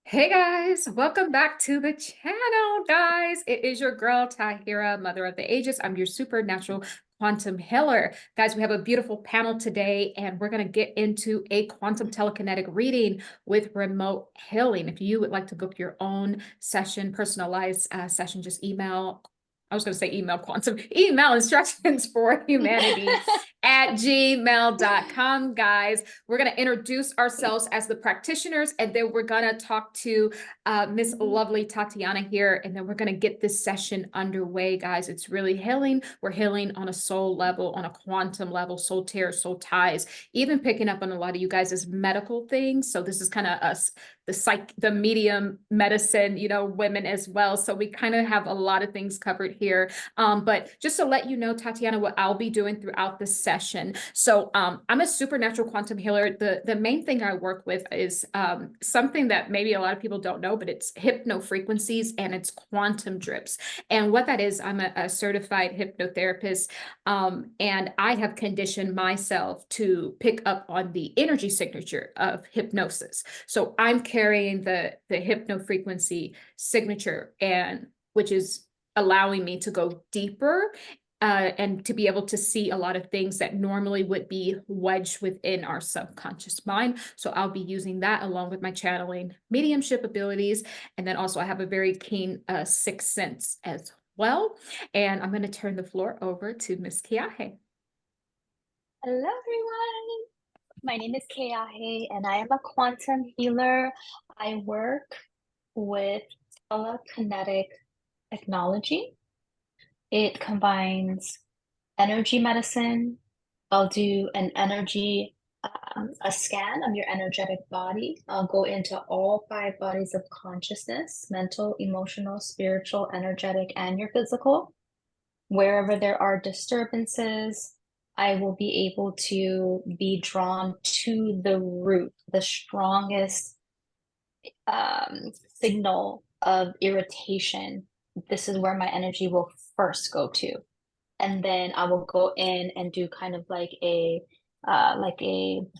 Hey guys, welcome back to the channel, guys. It is your girl Tahirah, Mother of the Ages. I'm your supernatural quantum healer. Guys, we have a beautiful panel today, and we're going to get into a quantum telekinetic reading with remote healing. If you would like to book your own session, personalized session, just email. I was going to say email quantum, email instructions for humanity at gmail.com, guys. We're going to introduce ourselves as the practitioners, and then we're going to talk to Miss Lovely Tatiana here, and then we're going to get this session underway, guys. It's really healing. We're healing on a soul level, on a quantum level, soul tears, soul ties, even picking up on a lot of you guys' medical things. So this is kind of us, the medium medicine, women as well. So we kind of have a lot of things covered here. But just to let you know, Tatiana, what I'll be doing throughout the session. So I'm a supernatural quantum healer. The main thing I work with is something that maybe a lot of people don't know, but it's hypnofrequencies and it's quantum drips. And what that is, I'm a certified hypnotherapist, and I have conditioned myself to pick up on the energy signature of hypnosis. So I'm carrying the hypnofrequency signature, and which is allowing me to go deeper and to be able to see a lot of things that normally would be wedged within our subconscious mind. So I'll be using that along with my channeling mediumship abilities. And then also I have a very keen sixth sense as well. And I'm going to turn the floor over to Miss Keahe. Hello, everyone. My name is Keahe, and I am a quantum healer. I work with telekinetic technology. It combines energy medicine. I'll do an energy, a scan of your energetic body. I'll go into all five bodies of consciousness: mental, emotional, spiritual, energetic, and your physical. Wherever there are disturbances, I will be able to be drawn to the root, the strongest signal of irritation. This is where my energy will first go to. And then I will go in and do kind of like a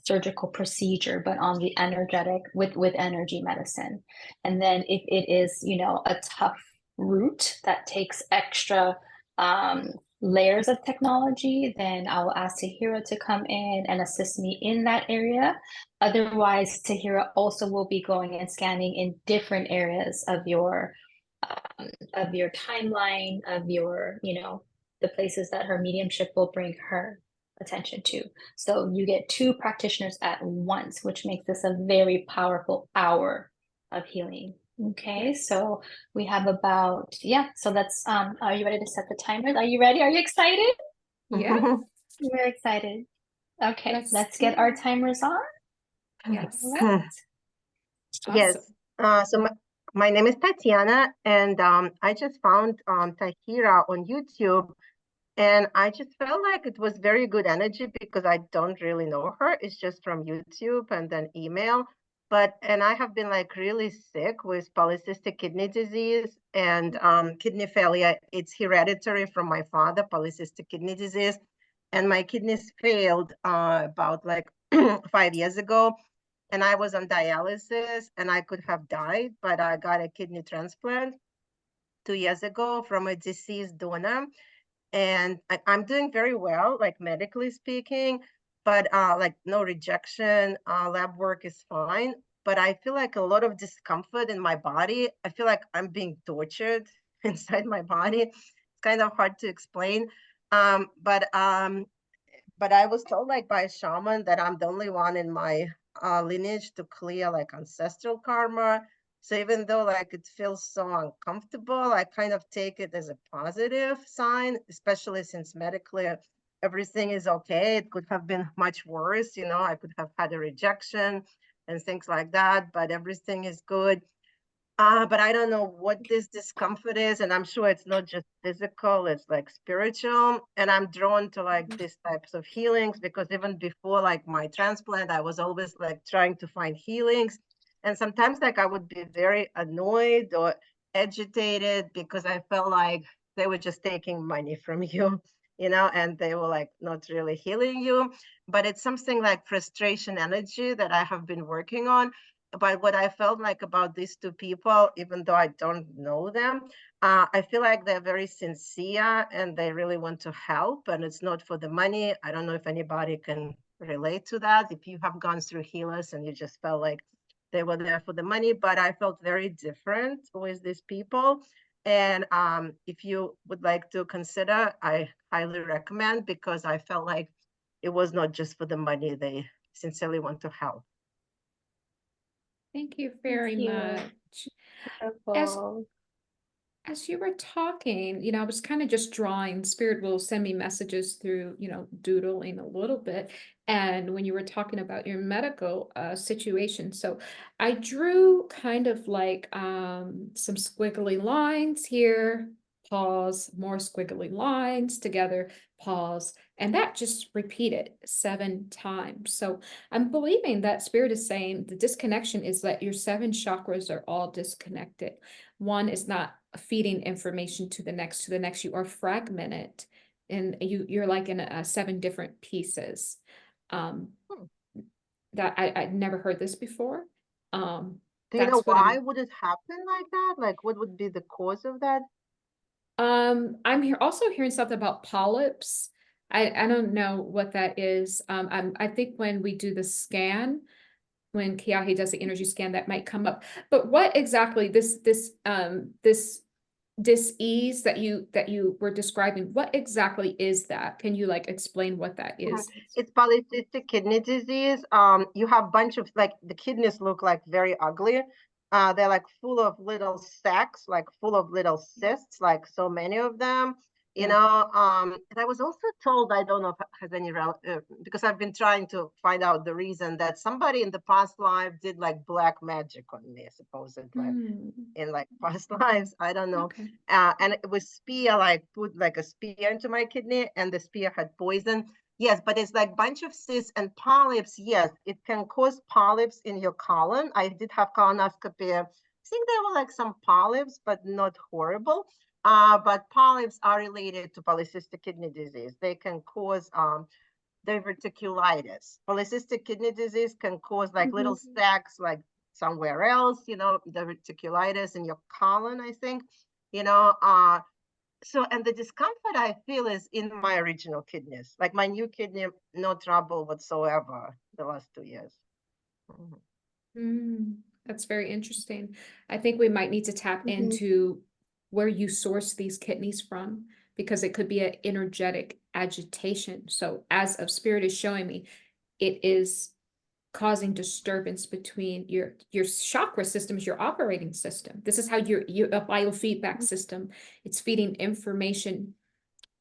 surgical procedure, but on the energetic with energy medicine. And then if it is, a tough root that takes extra layers of technology, then I will ask Tahirah to come in and assist me in that area. Otherwise, Tahirah also will be going and scanning in different areas of your timeline, of your, the places that her mediumship will bring her attention to. So you get two practitioners at once, which makes this a very powerful hour of healing. Okay, so we have about, so that's, are you ready to set the timers? Are you ready? Are you excited? Yeah. We're excited. Okay, let's get our timers on. Yes. Right. Yes. So my name is Tatiana, and I just found Tahirah on YouTube, and I just felt like it was very good energy because I don't really know her. It's just from YouTube and then email. And I have been like really sick with polycystic kidney disease and kidney failure. It's hereditary from my father, polycystic kidney disease. And my kidneys failed about like 5 years ago. And I was on dialysis and I could have died, but I got a kidney transplant 2 years ago from a deceased donor. And I'm doing very well, like medically speaking, but like no rejection, lab work is fine. But I feel like a lot of discomfort in my body. I feel like I'm being tortured inside my body. It's kind of hard to explain. But I was told like by a shaman that I'm the only one in my lineage to clear like ancestral karma. So even though like it feels so uncomfortable, I kind of take it as a positive sign, especially since medically everything is okay. It could have been much worse, I could have had a rejection and things like that, but everything is good. But I don't know what this discomfort is, and I'm sure it's not just physical, it's like spiritual. And I'm drawn to like these types of healings because even before like my transplant, I was always like trying to find healings. And sometimes like I would be very annoyed or agitated because I felt like they were just taking money from you, and they were like not really healing you. But it's something like frustration energy that I have been working on. but what I felt like about these two people, even though I don't know them, I feel like they're very sincere and they really want to help, and it's not for the money. I don't know if anybody can relate to that. If you have gone through healers and you just felt like they were there for the money, but I felt very different with these people. And if you would like to consider, I highly recommend, because I felt like it was not just for the money. They sincerely want to help. Thank you Thank very you. much. As Wonderful. as you were talking, I was kind of just drawing. Spirit will send me messages through, doodling a little bit. And when you were talking about your medical situation, so I drew kind of like some squiggly lines here, pause, more squiggly lines together, pause, and that just repeated 7 times. So I'm believing that Spirit is saying the disconnection is that your 7 chakras are all disconnected. One is not feeding information to the next. You are fragmented, and you're like in 7 different pieces. That I'd never heard this before. Do you know That's what why would it happen like that? Like, what would be the cause of that? I'm here also hearing something about polyps. I don't know what that is. I think when we do the scan, when Keahe does the energy scan, that might come up. But what exactly this dis-ease that you were describing, what exactly is that? Can you like explain what that is? It's polycystic kidney disease. You have a bunch of, like, the kidneys look like very ugly. They're like full of little sacs, like full of little cysts, like so many of them. You know, and I was also told, I don't know if it has any because I've been trying to find out the reason, that somebody in the past life did like black magic on me, supposedly. In like past lives, I don't know. Okay. And it was spear, like put like a spear into my kidney, and the spear had poison. Yes, but it's like bunch of cysts and polyps. Yes, it can cause polyps in your colon. I did have colonoscopy. I think there were like some polyps, but not horrible. But polyps are related to polycystic kidney disease. They can cause diverticulitis. Polycystic kidney disease can cause like little sacs, like somewhere else, diverticulitis in your colon, I think, so, and the discomfort I feel is in my original kidneys, like my new kidney, no trouble whatsoever the last 2 years. That's very interesting. I think we might need to tap into where you source these kidneys from, because it could be an energetic agitation. So as of Spirit is showing me, it is causing disturbance between your chakra system is your operating system. This is how your biofeedback system, it's feeding information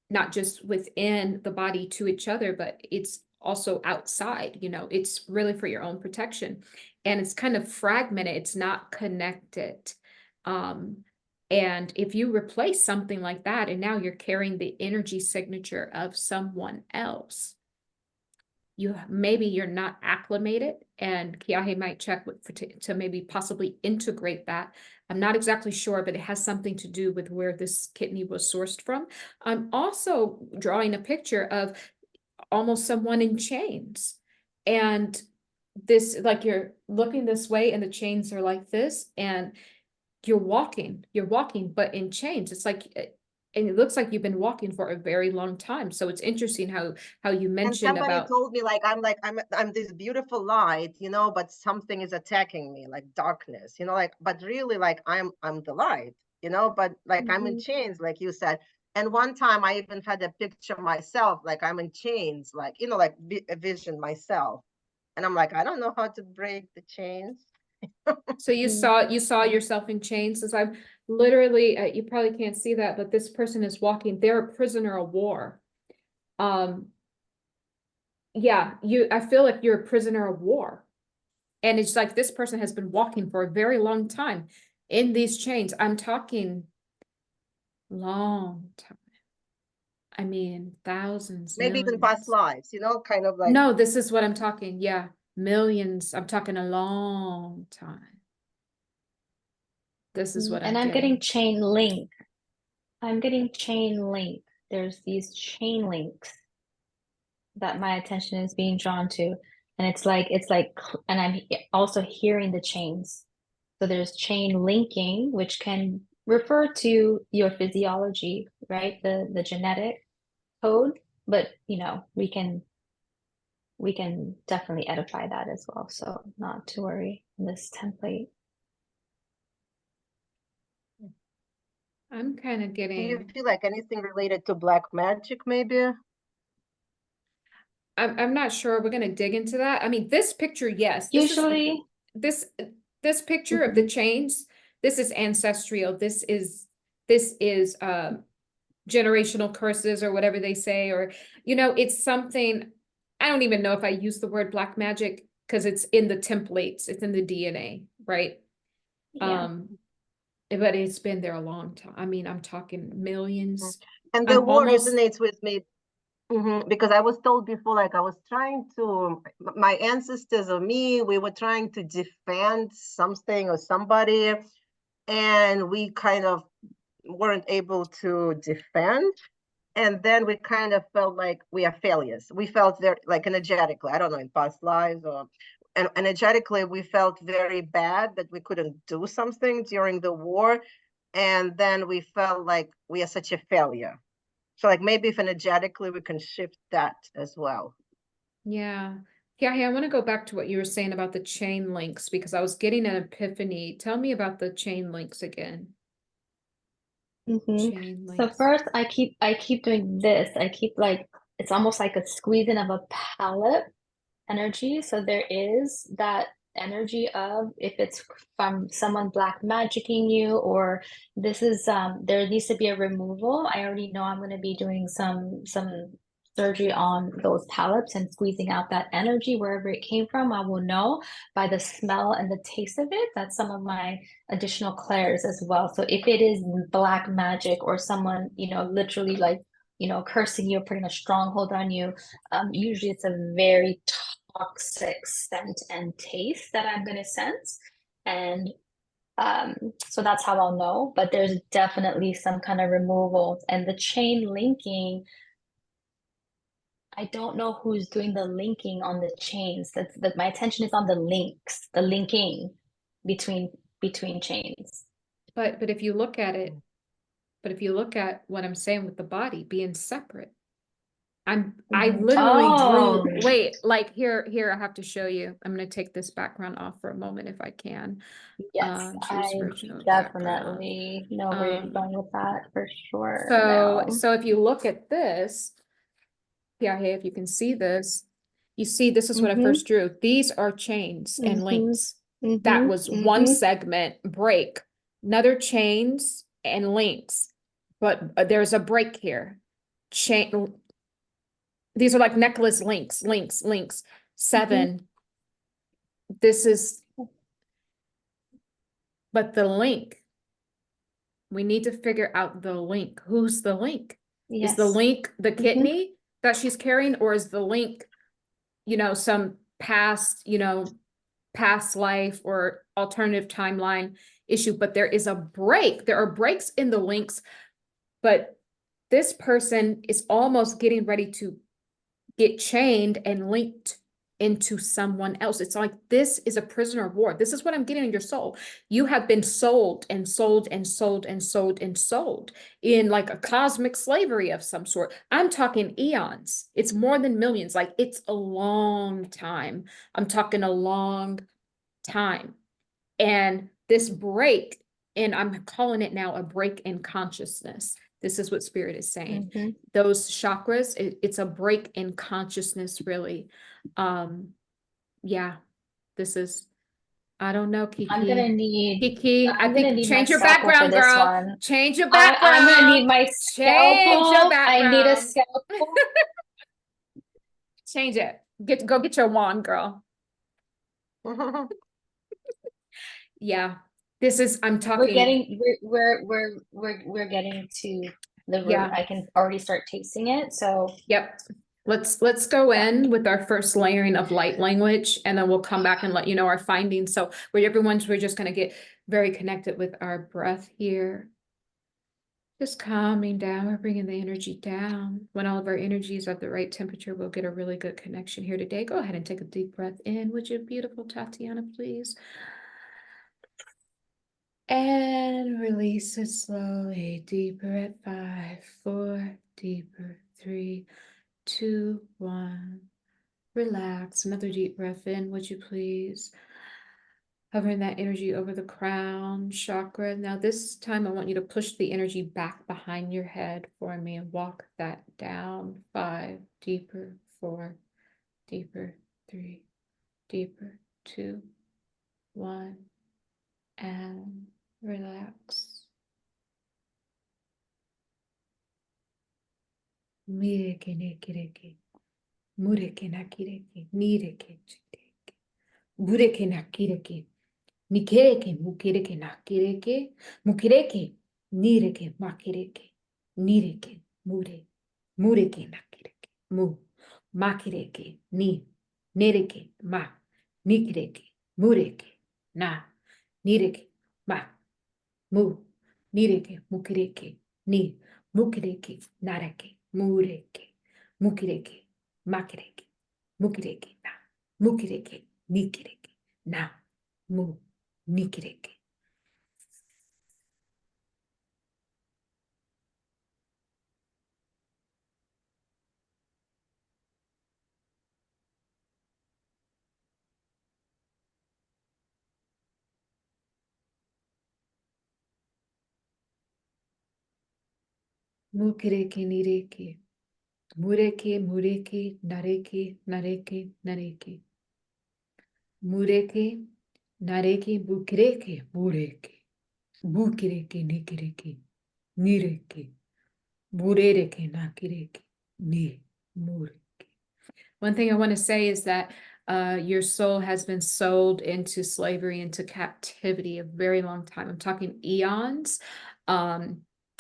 not just within the body to each other, but it's also outside. It's really for your own protection, and it's kind of fragmented, it's not connected. And if you replace something like that, and now you're carrying the energy signature of someone else, maybe you're not acclimated, and Keahe might check to maybe possibly integrate that. I'm not exactly sure, but it has something to do with where this kidney was sourced from. I'm also drawing a picture of almost someone in chains, and this, like, you're looking this way and the chains are like this, and you're walking, but in chains. It's like, and it looks like you've been walking for a very long time. So it's interesting how you And mentioned somebody about, told me, I'm this beautiful light, but something is attacking me, like darkness, but really, like I'm the light, but like I'm in chains, like you said. And one time I even had a picture of myself, like I'm in chains, like, like a vision myself. And I'm like, I don't know how to break the chains. so you saw yourself in chains. As I'm literally, you probably can't see that, but this person is walking. They're a prisoner of war. Yeah, I feel like you're a prisoner of war. And it's like this person has been walking for a very long time in these chains. I'm talking long time. I mean, thousands, Maybe even millions. past lives, kind of like. No, this is what I'm talking. Yeah, millions. I'm talking a long time. This is what I'm And I'm getting. getting chain link. I'm getting chain link. There's these chain links that my attention is being drawn to. And and I'm also hearing the chains. So there's chain linking, which can refer to your physiology, right? The genetic code, but we can definitely edify that as well. So not to worry in this template. I'm kind of Do you getting, feel like anything related to black magic, maybe? I'm not sure. We're gonna dig into that. I mean, this picture, yes, Usually, this picture of the mhm, chains, this is ancestral. This is generational curses or whatever they say, or it's something. I don't even know if I use the word black magic because it's in the templates, it's in the DNA, right? yeah. But it's been there a long time. I mean, I'm talking Mhm. millions. And the I'm war almost resonates with me. Because I was told before, like I was trying to, my ancestors or me, we were trying to defend something or somebody, and we kind of weren't able to defend. And then we kind of felt like we are failures. We felt very, like energetically, I don't know, in past lives or, and energetically, we felt very bad that we couldn't do something during the war. And then we felt like we are such a failure. So like maybe if energetically we can shift that as well. Yeah. Yeah, I want to go back to what you were saying about the chain links because I was getting an epiphany. Tell me about the chain links again. Hmm. Chain So links. first, I keep doing this. I keep like it's almost like a squeezing of a palette energy. So there is that energy of if it's from someone black magicking you, or this is there needs to be a removal. I already know I'm going to be doing some surgery on those pallets and squeezing out that energy wherever it came from. I will know by the smell and the taste of it. That's some of my additional clairs as well. So if it is black magic or someone, literally like, cursing you, putting a stronghold on you, usually it's a very toxic scent and taste that I'm going to sense. And so that's how I'll know. But there's definitely some kind of removal. And the chain linking, I don't know who's doing the linking on the chains. That's that my attention is on the links, the linking between chains. But if you look at it, but if you look at what I'm saying with the body being separate, I Mhm. literally drew, Oh, wait, like here I have to show you. I'm gonna take this background off for a moment if I can. yes, Choose I original background. definitely know where you're Um, going with that for sure so now. so if you look at this, yeah, hey, if you can see this, you see this is what I Mm-hmm. first drew. These are chains and Mm-hmm. links. That Mm-hmm. was one Mm-hmm. segment break, another chains and links, but there's a break here. Chain, these are like necklace links. Mm-hmm. 7. This is, but the link, we need to figure out the link. Who's the link? Is the Yes. link the Mm-hmm. kidney that she's carrying, or is the link, some past life or alternative timeline issue? But there is a break. There are breaks in the links, but this person is almost getting ready to get chained and linked into someone else. It's like this is a prisoner of war. This is what I'm getting in your soul. You have been sold and sold and sold and sold and sold in like a cosmic slavery of some sort. I'm talking eons. It's more than millions. Like it's a long time. I'm talking a long time. And this break, and I'm calling it now a break in consciousness. This is what spirit is saying. Mm-hmm. Those chakras, it's a break in consciousness, really. Yeah, this is, I don't know, I'm gonna Kiki. need Kiki, I I'm gonna think need my change your scalpel for background, this girl. one. Change your I'm gonna background. need my Change your scalpel. I need a background. scalpel. Change it. Go get your wand, girl. Yeah. This is, I'm We're talking, getting we're getting to the root. yeah. I can already start tasting it. So Yep. Let's go yeah. in with our first layering of light language, and then we'll come back and let you know our findings. So we're just going to get very connected with our breath here. Just calming down. We're bringing the energy down. When all of our energy is at the right temperature, we'll get a really good connection here today. Go ahead and take a deep breath in. Would you, beautiful Tatiana, please? And release it slowly. Deeper at 5, 4, deeper, 3, 2, 1. Relax. Another deep breath in, would you please? Hovering that energy over the crown chakra. Now this time I want you to push the energy back behind your head for me and walk that down. 5, deeper, 4, deeper, 3, deeper, 2, 1, and relax. Mireke nekireke, mureke nakireke, nireke chiteke, bureke nakireke. Nikireke, mukireke, nakireke, mukireke, nireke, makireke, nireke, mure, mureke, nakireke, mu, makireke, ni, nireke, ma, nikireke, mureke, na, nireke, ma, mu, nireke, mukireke, ni, mukireke, nareke, mureke, mukireke, makireke, mukireke, na, mukireke, nikireke, na, mu. Nikireke. Mukireke nireke. Mureke mureke nareke nareke nareke. Mureke nareke bukireke mureke. Bukireke nikireke. Nireke. Murereke nakireke. Ni mureke. One thing I want to say is that your soul has been sold into slavery, into captivity a very long time. I'm talking eons.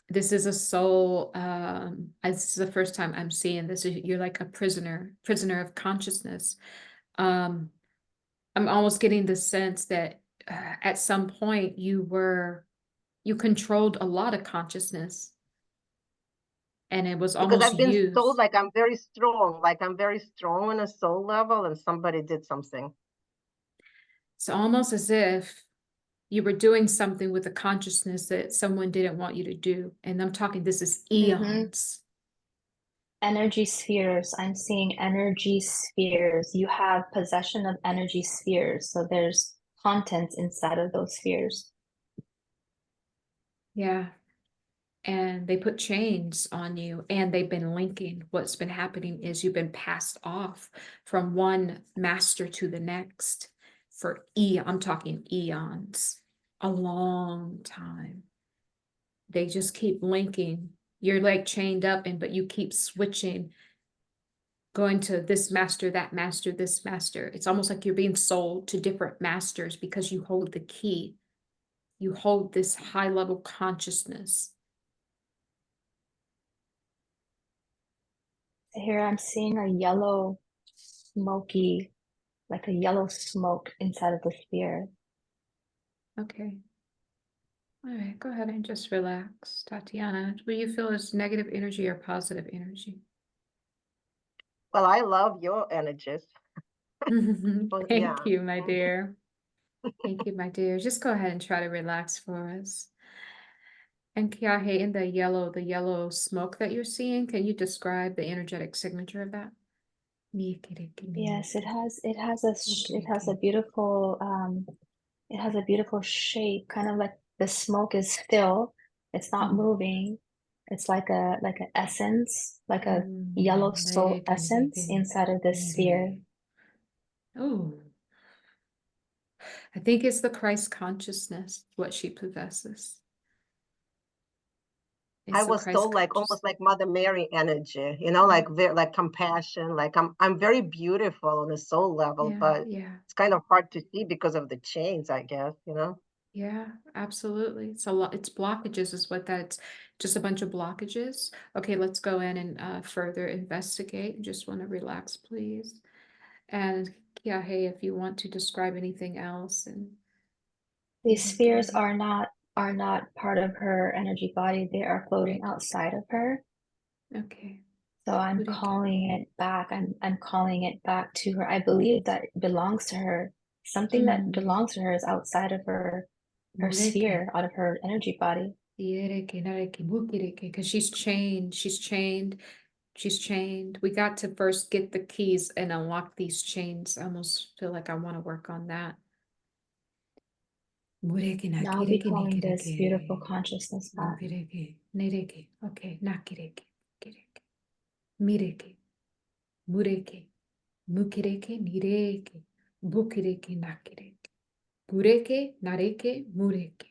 This is a soul, this is the first time I'm seeing this. You're like a prisoner of consciousness. I'm almost getting the sense that at some point you controlled a lot of consciousness. And it was almost because I've been used. told like I'm very strong on a soul level, and somebody did something. It's almost as if you were doing something with the consciousness that someone didn't want you to do. And I'm talking, this is eons. Energy spheres. I'm seeing energy spheres. You have possession of energy spheres. So there's content inside of those spheres. Yeah. And they put chains on you, and they've been linking. What's been happening is you've been passed off from one master to the next for I'm talking eons, a long time. They just keep linking. You're like chained up, but you keep switching, going to this master, that master, this master. It's almost like you're being sold to different masters because you hold the key. You hold this high level consciousness. Here I'm seeing a yellow smoky, like a yellow smoke inside of the sphere. Okay. All right, go ahead and just relax. Tatiana, what do you feel is negative energy or positive energy? Well, I love your energies. But Thank yeah. you, my dear. Thank you, my dear. Just go ahead and try to relax for us. And Keahe, in the yellow smoke that you're seeing, can you describe the energetic signature of that? Yes, it has a beautiful it has a beautiful shape, kind of like the smoke is still, it's not moving. It's like an essence, like a yellow soul essence inside of this sphere. Oh, I think it's the Christ consciousness, what she possesses. I was told like almost like Mother Mary energy, you know, like very like compassion, like I'm very beautiful on a soul level, but it's kind of hard to see because of the chains, I guess, you know. Yeah, absolutely. It's a lot. It's blockages is what that's just a bunch of blockages. Okay, let's go in and further investigate. Just want to relax, please. And Keahe, if you want to describe anything else, and These spheres are not are not part of her energy body. They are floating outside of her. Okay. So I'm calling it back. I'm calling it back to her. I believe that belongs to her. Something that belongs to her is outside of her sphere, out of her energy body. Because she's chained. She's chained. She's chained. We got to first get the keys and unlock these chains. I almost feel like I want to work on that. Now I'll be calling this beautiful consciousness back. Okay, nakireke, kireke, mireke, mureke, mukireke, nireke, bukireke, nakireke, bureke, nareke, mureke,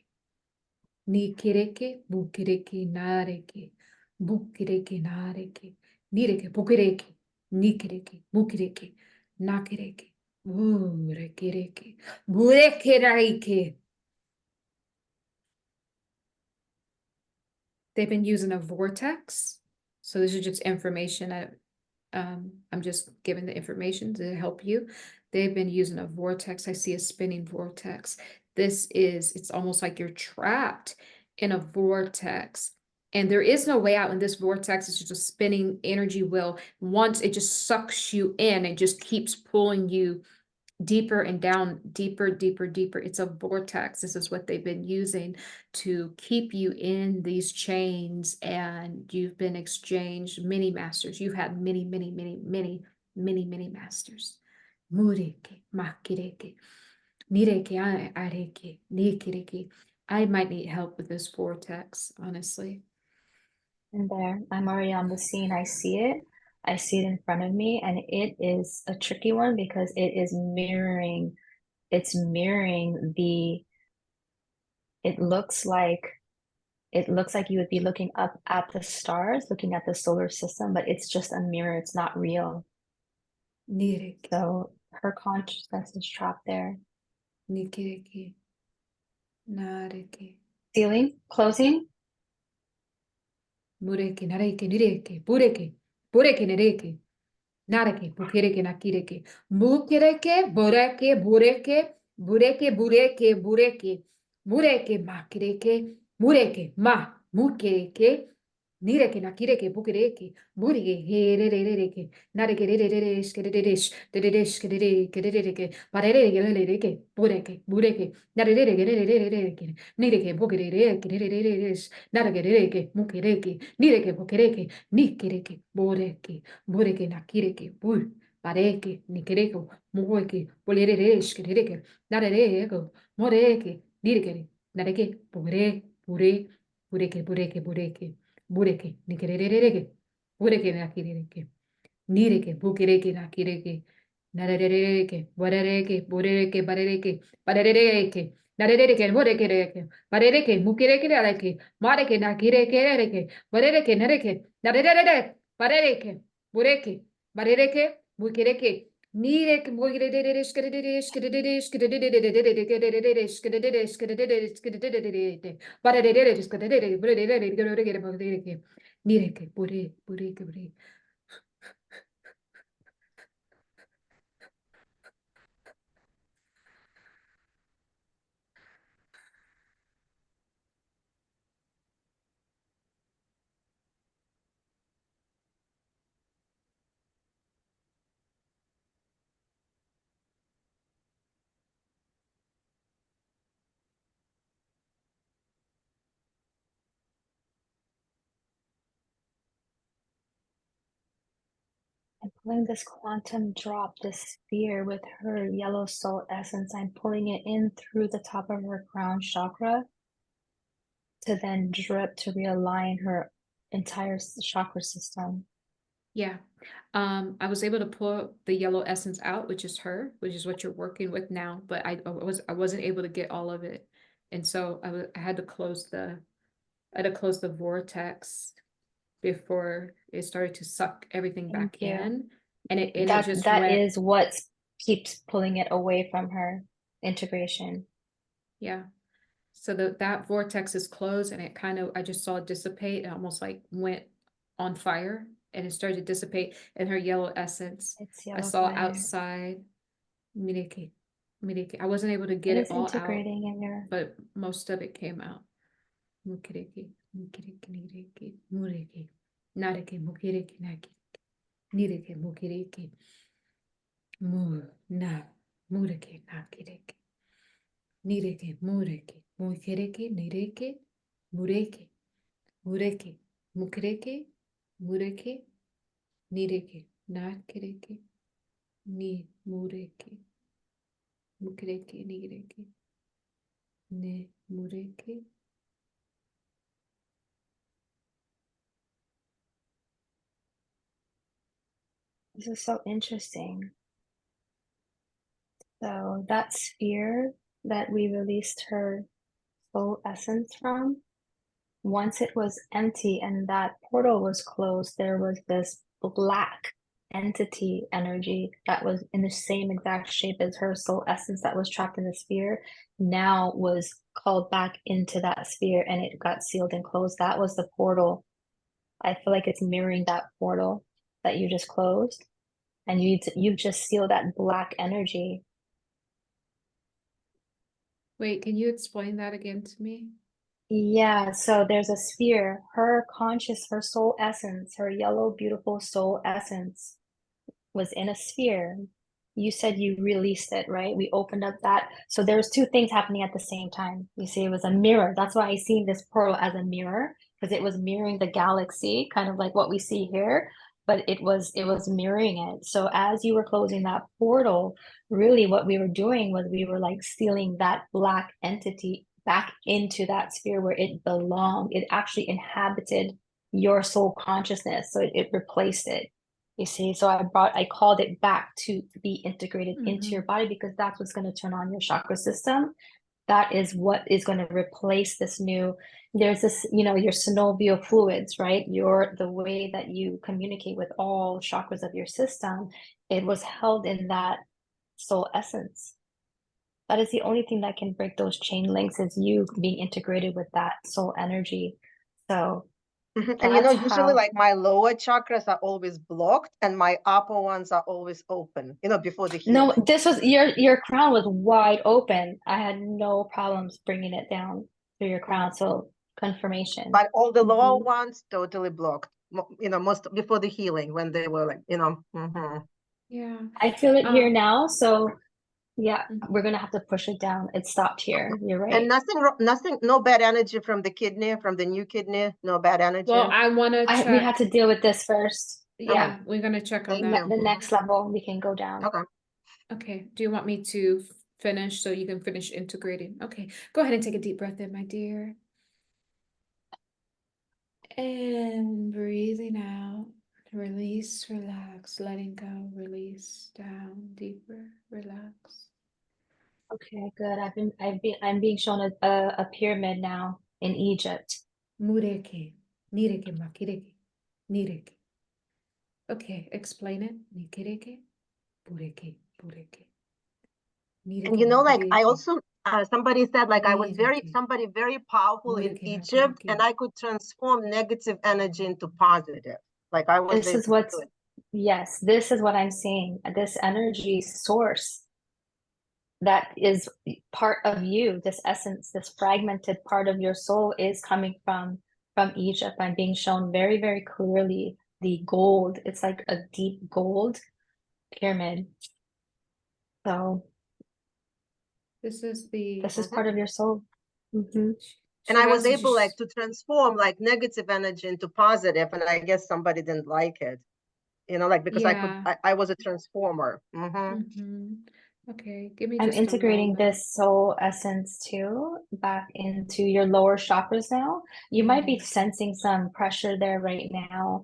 nikireke, bukireke, nareke, bukireke, nareke, nireke, bukireke, nikireke, mukireke, nakireke, burekireke, bureke, nareke. They've been using a vortex. So this is just information. I'm just giving the information to help you. They've been using a vortex. I see a spinning vortex. It's almost like you're trapped in a vortex. And there is no way out in this vortex. It's just a spinning energy wheel. Once it just sucks you in, it just keeps pulling you deeper and down, deeper, deeper, deeper. It's a vortex. This is what they've been using to keep you in these chains, and you've been exchanged many masters. You've had many, many, many, many, many, many masters. Mureke, makireke, nireke, areke, nikireke. I might need help with this vortex, honestly. And there, I'm already on the scene. I see it. I see it in front of me, and it is a tricky one because it's mirroring it looks like you would be looking up at the stars, looking at the solar system, but it's just a mirror. It's not real. Nireke, So her consciousness is trapped there. nikireke, nareke. Ceiling, closing. Mureke, nareke, nireke, bureke, bureke, nireke. Nareke, bukireke, nakireke, mukireke, boreke, bureke, bureke, bureke, bureke, mureke, makireke, mureke, ma, mukireke, nireke, nakireke, bukireke, bureke, herereke, nareke, rereresh, kereresh, dereresh, kerere, kerereke, parereke, rereke, bureke, bureke, narereke, rerereke, nireke, bukireke, kereresh, nareke, rereke, mukireke, nireke, bukireke, nikireke, bureke, bureke nakireke bul pareke nikereke muweke bolerere shkereke narereke moreke direke nareke bure bure bureke bureke bureke bureke nikereke bureke nakireke nireke bukireke nakireke narereke borereke bureke barereke barereke narereke boreke barereke mukireke nareke mareke nakireke barereke nareke narereke barereke bureke barereke bukireke nireke bukireke nireke bure bureke bure. I'm pulling this quantum drop, this sphere with her yellow soul essence. I'm pulling it in through the top of her crown chakra to then drip to realign her entire chakra system. Yeah. I was able to pull the yellow essence out, which is her, which is what you're working with now, but I wasn't able to get all of it. And so I had to close the vortex before it started to suck everything Thank back you. in. And it just That went. is what keeps pulling it away from her integration. Yeah. So that vortex is closed, and I just saw it dissipate. It almost like went on fire, and it started to dissipate, and her yellow essence It's I yellow saw fire. outside. Mireke. I wasn't able to get It it is all out, integrating in your. but most of it came out. mukireke, mukireke, nireke, mureke, nareke, mukireke, naki, nireke, mukireke, mu, na, mureke, nakireke, nireke, mureke, mukireke, nireke, mureke, mureke, mukireke, mureke, nireke, nakireke, ni, mureke, mukireke, nireke, ne, mureke. This is so interesting. So that sphere that we released her soul essence from, once it was empty and that portal was closed, there was this black entity energy that was in the same exact shape as her soul essence that was trapped in the sphere, now was called back into that sphere and it got sealed and closed. That was the portal. I feel like it's mirroring that portal that you just closed, and you just seal that black energy. Wait, can you explain that again to me? Yeah, so there's a sphere, her conscious, her soul essence, her yellow, beautiful soul essence was in a sphere. You said you released it, right? We opened up that. So there's two things happening at the same time. You see, it was a mirror. That's why I see this portal as a mirror, because it was mirroring the galaxy, kind of like what we see here, but it was mirroring it. So as you were closing that portal, really what we were doing was we were like sealing that black entity back into that sphere where it belonged. It actually inhabited your soul consciousness. So it replaced it. You see, so I called it back to be integrated into your body, because that's what's going to turn on your chakra system. That is what is going to replace this new, there's this, your synovial fluids, right? The way that you communicate with all chakras of your system, it was held in that soul essence. That is the only thing that can break those chain links, is you being integrated with that soul energy. So and usually like my lower chakras are always blocked and my upper ones are always open, before the healing. No, this was your crown was wide open. I had no problems bringing it down through your crown. So confirmation. But all the lower ones totally blocked, most before the healing, when they were like, Yeah. I feel it here now. So yeah, we're gonna have to push it down. It stopped here. You're right. And nothing, no bad energy from the kidney, from the new kidney, no bad energy. Well, I want to check. We have to deal with this first. Yeah, we're gonna check on that. The next level, we can go down. Okay. Okay. Do you want me to finish so you can finish integrating? Okay. Go ahead and take a deep breath in, my dear. And breathing out. Release, relax, letting go, release, down, deeper, relax. Okay, good. I'm being shown a pyramid now in Egypt. Mureke, nireke, makireke, nireke. Okay, explain it. Nikireke, pureke, pureke. And like I also somebody said like I was somebody very powerful in Egypt, and I could transform negative energy into positive. Like I was this is what I'm seeing. This energy source that is part of you, this essence, this fragmented part of your soul, is coming from Egypt. I'm being shown very, very clearly the gold. It's like a deep gold pyramid. So this is part of your soul. And I was able like to transform like negative energy into positive, and I guess somebody didn't like it, like because I was a transformer. Okay, give me I'm just integrating this soul essence too back into your lower chakras now. You might be sensing some pressure there right now.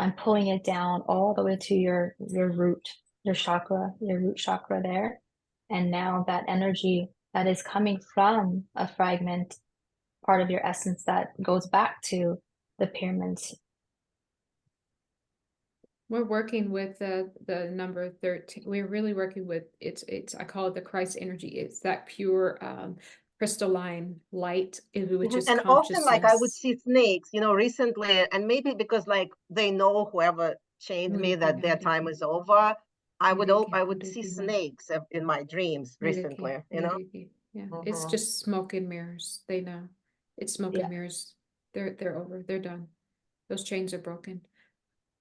I'm pulling it down all the way to your root, your root chakra there. And now that energy that is coming from a fragment part of your essence that goes back to the pyramids. We're working with the number 13. We're really working with it's I call it the Christ energy. It's that pure crystalline light, which is and consciousness. often like I would see snakes, recently, and maybe because like they know whoever chained me that their time is over. I would see snakes in my dreams recently, Yeah, it's just smoke and mirrors. They know. It's smoke and mirrors. They're over. They're done. Those chains are broken.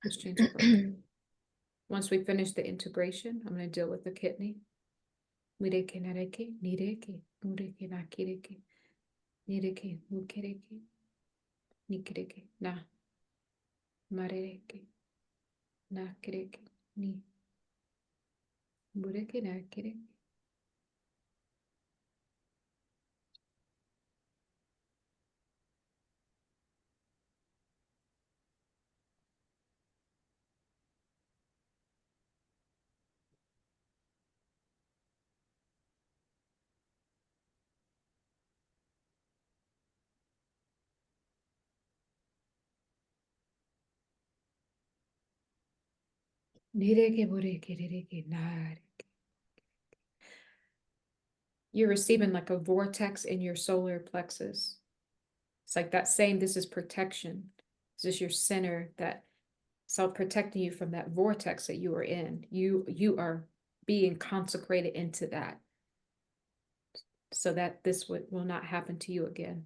Those chains are broken. Once we finish the integration, I'm going to deal with the kidney. Mireke nareke, nireke, mureke nakireke, nireke, mukireke, nikireke, na, mareke, nakireke, ni, mureke nakireke. Nireke, mureke, nireke, nareke. You're receiving like a vortex in your solar plexus. It's like that saying, this is protection. This is your center that self-protecting you from that vortex that you are in. You are being consecrated into that so that this will not happen to you again.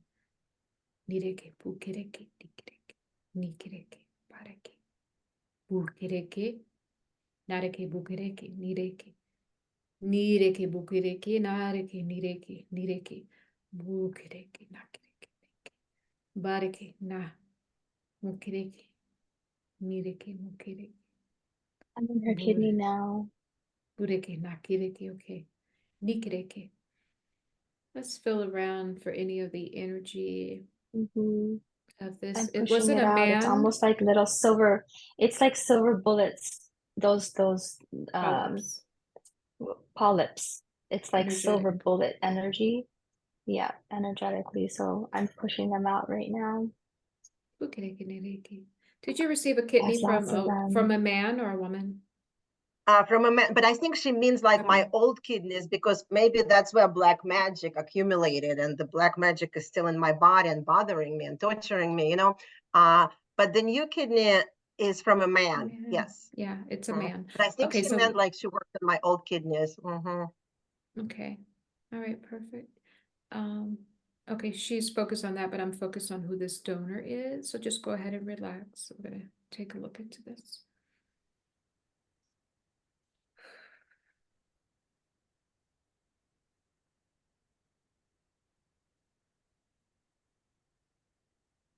Nireke, bukireke, nikireke, nikireke, bareke, bukireke, nareke, bukireke, nireke, nireke, bukireke, nareke, nireke, nireke, bukireke, nakireke, bareke, na, mukireke, nireke, mukireke. I'm in her kidney now. Bureke, nakireke, okay. Nikireke. Let's feel around for any of the energy of this. I'm It pushing wasn't it a out. It's man. almost like little silver. It's like silver bullets. Those Polyps. polyps. It's like silver Energetic. bullet energy. Yeah, energetically. So I'm pushing them out right now. Bukireke, nireke. Did you receive a kidney There's lots of from them. a man or a woman? From a man, but I think she means like my old kidneys, because maybe that's where black magic accumulated, and the black magic is still in my body and bothering me and torturing me, you know. But the new kidney is from a man. Yes. Yeah, it's a man. But I think Okay, she so meant like she worked on my old kidneys. okay. All right, perfect. Okay, she's focused on that, but I'm focused on who this donor is. So just go ahead and relax. I'm gonna take a look into this.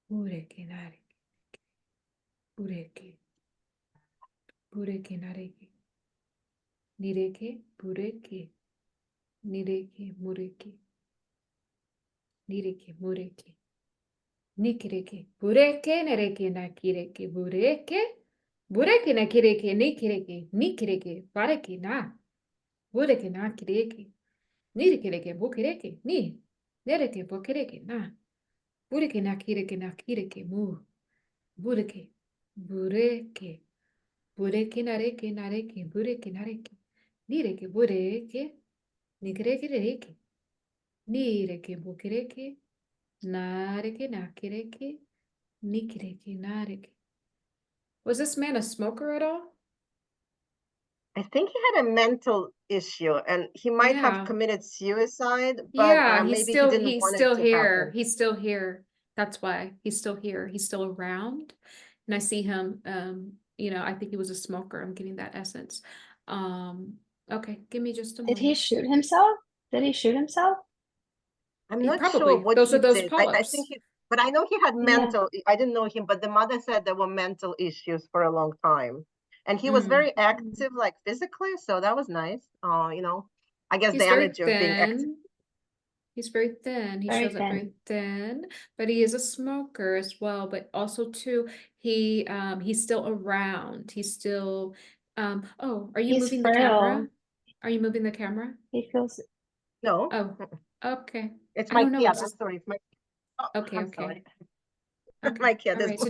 Bureke nareke. Bureke. Bureke nareke. Nireke. Bureke. Nireke. Mureke. Nireke. Mureke. Nikireke. Bureke nereke nakireke. Bureke. Bureke nakireke. Nikireke. Nikireke. Bareke na. Bureke nakireke. Nirikireke. Bukireke. Ni. Nereke. Bukireke na. Bureke nakireke nakireke. Mu. Bureke. Bureke. Bureke nareke nareke. Bureke nareke. Nireke. Bureke. Nikireke nereke. Nireke. Bukireke. Nareke nakireke. Nikireke nareke. Was this man a smoker at all? I think he had a mental issue, and he might have committed suicide, but Yeah, maybe he didn't he's want it still to here. happen. He's still here. That's why he's still here. He's still around. And I see him, I think he was a smoker. I'm getting that essence. Okay, give me just a Did he moment. shoot himself? Did he shoot himself? I'm not sure Probably. what Those he are those did. I polyps. think but I know he had Yeah. I didn't know him, but the mother said there were mental issues for a long time. And he was very active, like physically, so that was nice. I guess He's the very energy of being active. thin. He's very thin. He Very shows up very thin. thin, but he is a smoker as well. But also too, he's still around. He's still oh, are you He's moving the camera? frail. Are you moving the camera? He feels No, Oh, okay. it's I my don't know. kid. It's I'm just sorry. It's my okay, I'm okay. sorry. Okay. My kid All is right. So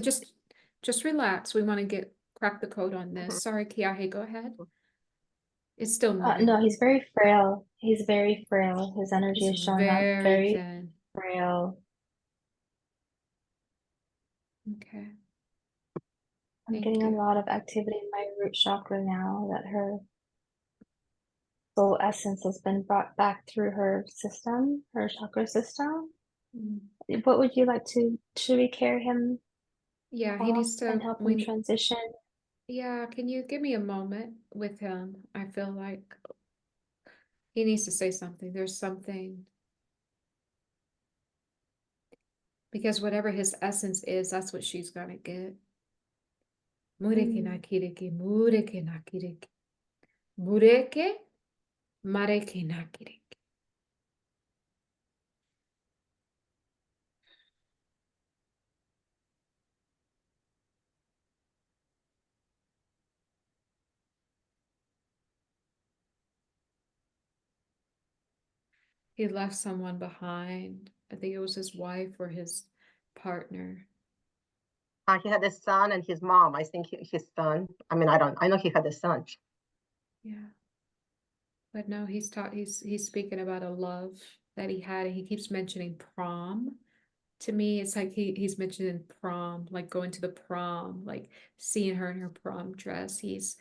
just relax. We want to crack the code on this. Mhm. Sorry, Keahe, go ahead. It's still moving. no, he's very frail. He's very frail. His energy He's is showing up very very thin. frail. Okay. I'm Thank getting a you. lot of activity in my root chakra now that her soul essence has been brought back through her system, her chakra system. What would you like to, should we carry him Yeah, he off needs and to, help him transition? yeah, can you give me a moment with him? I feel like he needs to say something. There's something, because whatever his essence is, that's what she's gonna get. Mureke na Mm. kireke, mureke na kireke. Mureke, mareke na kireke. He left someone behind. I think it was his wife or his partner. He had a son and his mom. I think his son. I mean, I know he had a son. Yeah. But no, he's speaking about a love that he had, and he keeps mentioning prom. To me, it's like he's mentioning prom, like going to the prom, like seeing her in her prom dress. He's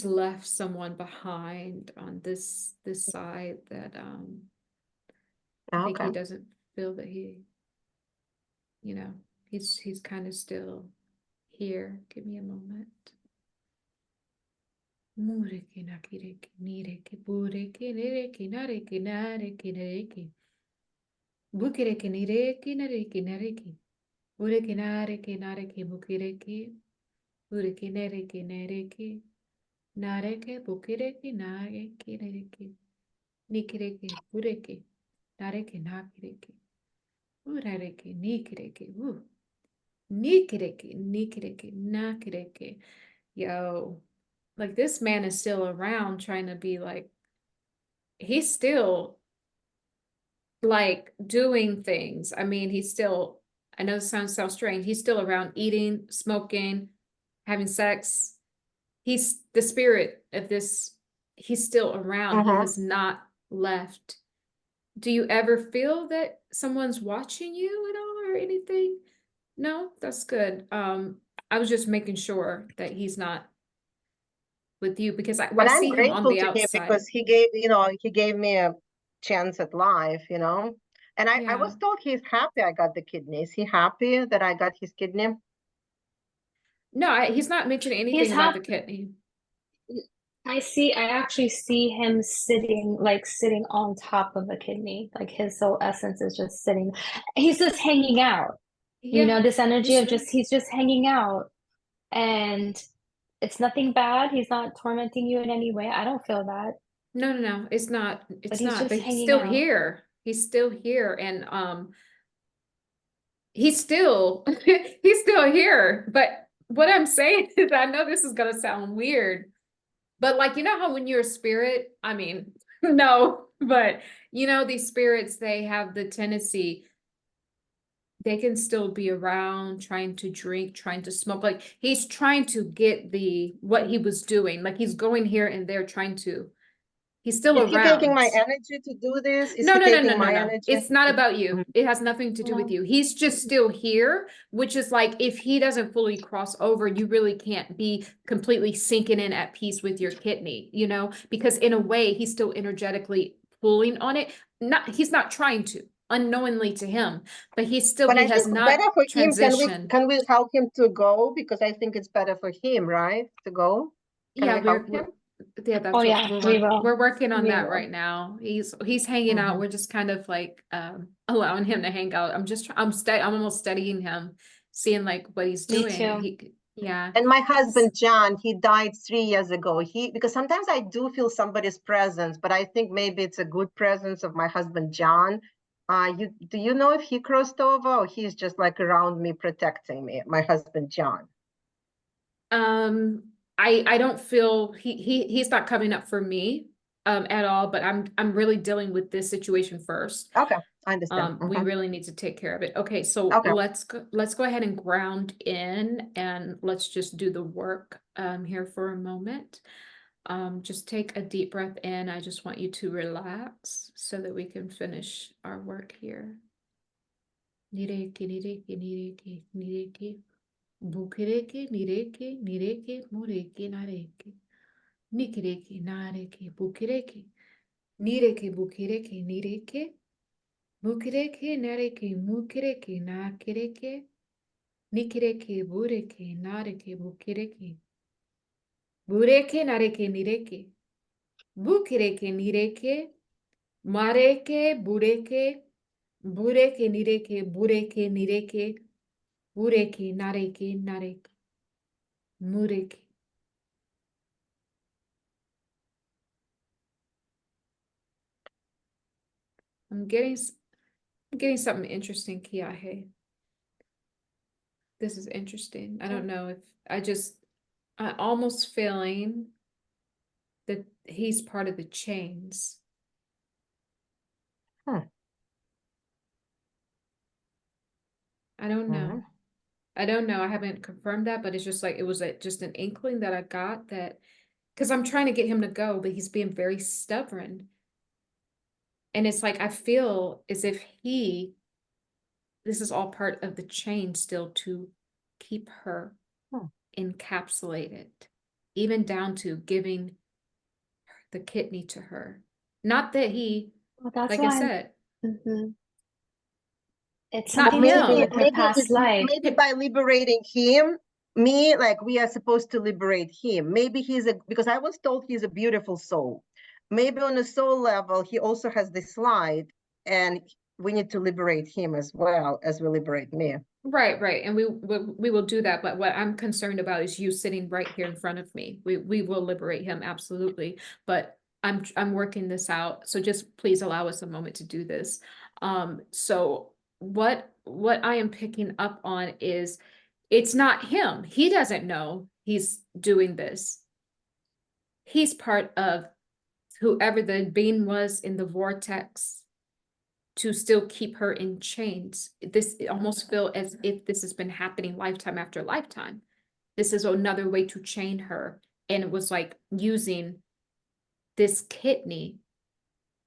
left someone behind on this side that I think he Okay. doesn't feel that you know, he's kind of still here. Give me a moment. Mureke nakireke nireke bureke nireke nareke nareke nareke bukireke nireke nareke nareke bureke nareke nareke bukireke bureke nareke nareke nareke bukireke nareke nareke nikireke bureke nareke nakireke urareke nikireke nikireke nikireke nakireke. Yo, like this man is still around trying to be like, he's still like doing things. I mean, he's still, I know this sounds strange, he's still around eating, smoking, having sex. He's the spirit of this, he's still around. He has not left. Do you ever feel that someone's watching you at all or anything? No, that's good. I was just making sure that he's not with you, because I But I'm see him on grateful the to him outside. because he gave me a chance at life. And I Yeah. was told he's happy I got the kidney. Is he happy that I got his kidney? No, he's not mentioning He's anything about the happy. kidney. I actually see him sitting on top of a kidney. Like his soul essence is just sitting. He's just hanging out. Yeah, This energy he's of there. he's just hanging out. And it's nothing bad. He's not tormenting you in any way. I don't feel that. No, it's not. But It's he's not. just But he's hanging still out. here. He's still here, and he's still he's still here. But what I'm saying is, I know this is gonna sound weird, but like, you know how when you're a spirit, I mean, no, but you know, these spirits, they have the tendency, they can still be around trying to drink, trying to smoke. Like he's trying to get what he was doing. Like he's going here and there trying to, he's still Is he taking around. my energy to do this? Is No, he no, no, no, taking no, my no. energy? It's not about you. Mhm. It has nothing to do with No. you. He's just still here, which is like, if he doesn't fully cross over, you really can't be completely sinking in at peace with your kidney, because in a way he's still energetically pulling on it. He's not trying to, unknowingly to him, but But he I has think not better for him. transitioned. Can we help him to go? Because I think it's better for him, right? To go. Can Yeah, we help him? yeah, Oh that's what yeah, we will. we're working on We that will. right now. He's hanging out. Mhm. We're just kind of like allowing him to hang out. I'm almost studying him, seeing like what he's Me doing. too. Yeah. And my He's- husband John, he died 3 years ago. Because sometimes I do feel somebody's presence, but I think maybe it's a good presence of my husband John. Do you know if he crossed over or he's just like around me protecting me? My husband John. Um, I don't feel he's not coming up for me at all, but I'm really dealing with this situation first. Okay, I understand. We really need to take care of it. Okay, so Okay. let's go ahead and ground in, and let's just do the work here for a moment. Just take a deep breath in. I just want you to relax so that we can finish our work here. Nireki, nireki, nireki, nireki. Bukireke, nireke, nireke, mureke, nareke. Nikireke, nareke, bukireke. Nireke, bukireke, nireke. Mukireke, nareke, mukireke, nakireke. Nikireke, bureke, nareke, bukireke. Bureke, nareke, nireke. Bukireke, nireke. Mareke, bureke. Bureke, nireke, bureke, nireke. Bureke, nareke, nareke. Mureke. I'm getting something interesting, Keahe. This is interesting. I don't know if I almost feeling that he's part of the chains. Huh. I don't know. I don't know. I haven't confirmed that, but it's just like it was just an inkling that I got that because I'm trying to get him to go, but he's being very stubborn. And it's like I feel as if this is all part of the chain still to keep her encapsulated, even down to giving the kidney to her. Not that Well, that's like I why said, it's not something to do him. with her past life. Maybe by liberating him, like we are supposed to liberate him. Maybe because I was told he's a beautiful soul. Maybe on a soul level, he also has this light, and we need to liberate him as well as we liberate me. Right. And we will do that. But what I'm concerned about is you sitting right here in front of me. We will liberate him, absolutely. But I'm working this out. So just please allow us a moment to do this. So what I am picking up on is it's not him. He doesn't know he's doing this. He's part of whoever the being was in the vortex to still keep her in chains. It almost feel as if this has been happening lifetime after lifetime. This is another way to chain her. And it was like using this kidney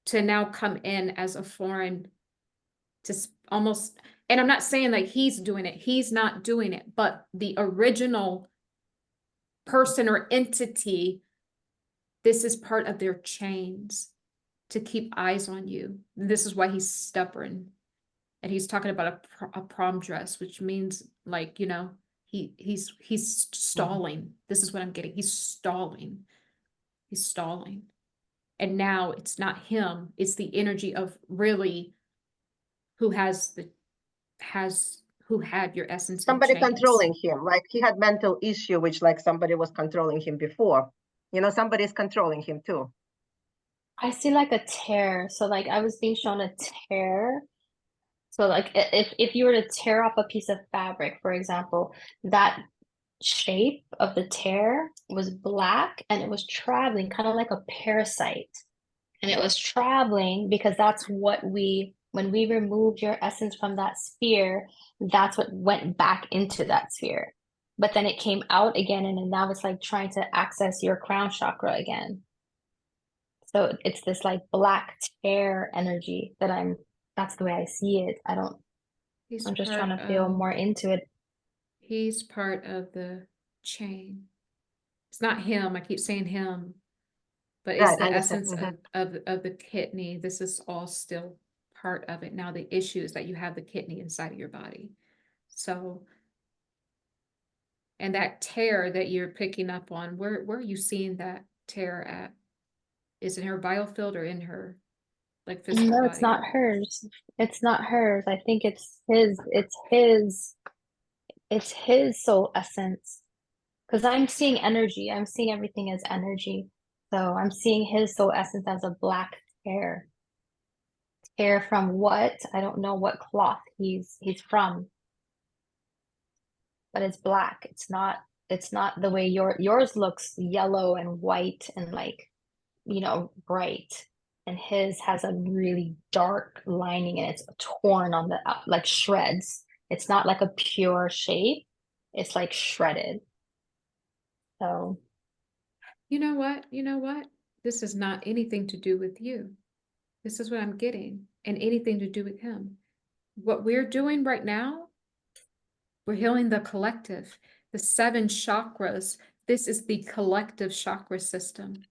to now come in as a foreign to almost, and I'm not saying like he's doing it, he's not doing it, but the original person or entity, this is part of their chains to keep eyes on you. This is why he's stubborn. And he's talking about a prom dress, which means like, he's stalling. This is what I'm getting. He's stalling. He's stalling. And now it's not him, it's the energy of really who had your essence. Somebody controlling him, like he had mental issue, which like somebody was controlling him before. Somebody's controlling him too. I see like a tear. So like I was being shown a tear. So like if you were to tear off a piece of fabric, for example, that shape of the tear was black and it was traveling kind of like a parasite. And it was traveling because that's what when we removed your essence from that sphere, that's what went back into that sphere. But then it came out again, and then now it's like trying to access your crown chakra again. So it's this like black tear energy that's the way I see it. I'm just trying to feel more into it. He's part of the chain. It's not him. I keep saying him, but it's the essence of the kidney. This is all still part of it. Now, the issue is that you have the kidney inside of your body. So, and that tear that you're picking up on, where are you seeing that tear at? Is it in her biofield or in her like physical No, body? it's not hers. It's not hers. I think it's his soul essence. Because I'm seeing energy. I'm seeing everything as energy. So I'm seeing his soul essence as a black tear. Tear from what? I don't know what cloth he's from. But it's black. It's not the way yours looks yellow and white and like, bright. And his has a really dark lining and it's torn on the like shreds. It's not like a pure shape. It's like shredded. So You know what? This is not anything to do with you. This is what I'm getting, and anything to do with him. What we're doing right now, we're healing the collective, the 7 chakras. This is the collective chakra system.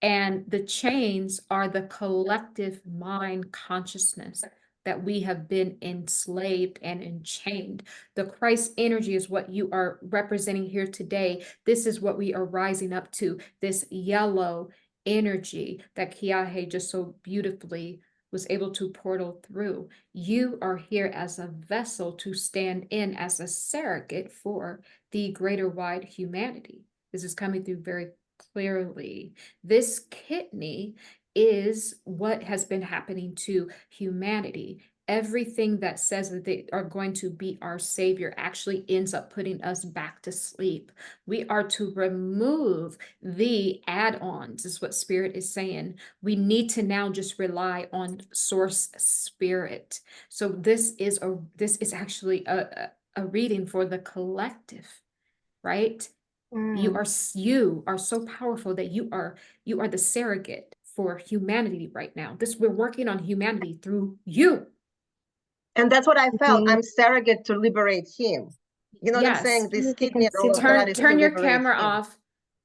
And the chains are the collective mind consciousness. that we have been enslaved and enchained. The Christ energy is what you are representing here today. This is what we are rising up to, this yellow energy that Keahe just so beautifully was able to portal through. You are here as a vessel to stand in as a surrogate for the greater wide humanity. This is coming through very clearly. This kidney is what has been happening to humanity. Everything that says that they are going to be our savior actually ends up putting us back to sleep. We are to remove the add-ons, is what Spirit is saying. We need to now just rely on Source Spirit. So this is actually a reading for the collective, right? You are so powerful that you are the surrogate for humanity right now. We're working on humanity through you. And that's what I felt. I'm surrogate to liberate him. You know what I'm saying? This kidney and all of that is turn to your liberate camera him. off.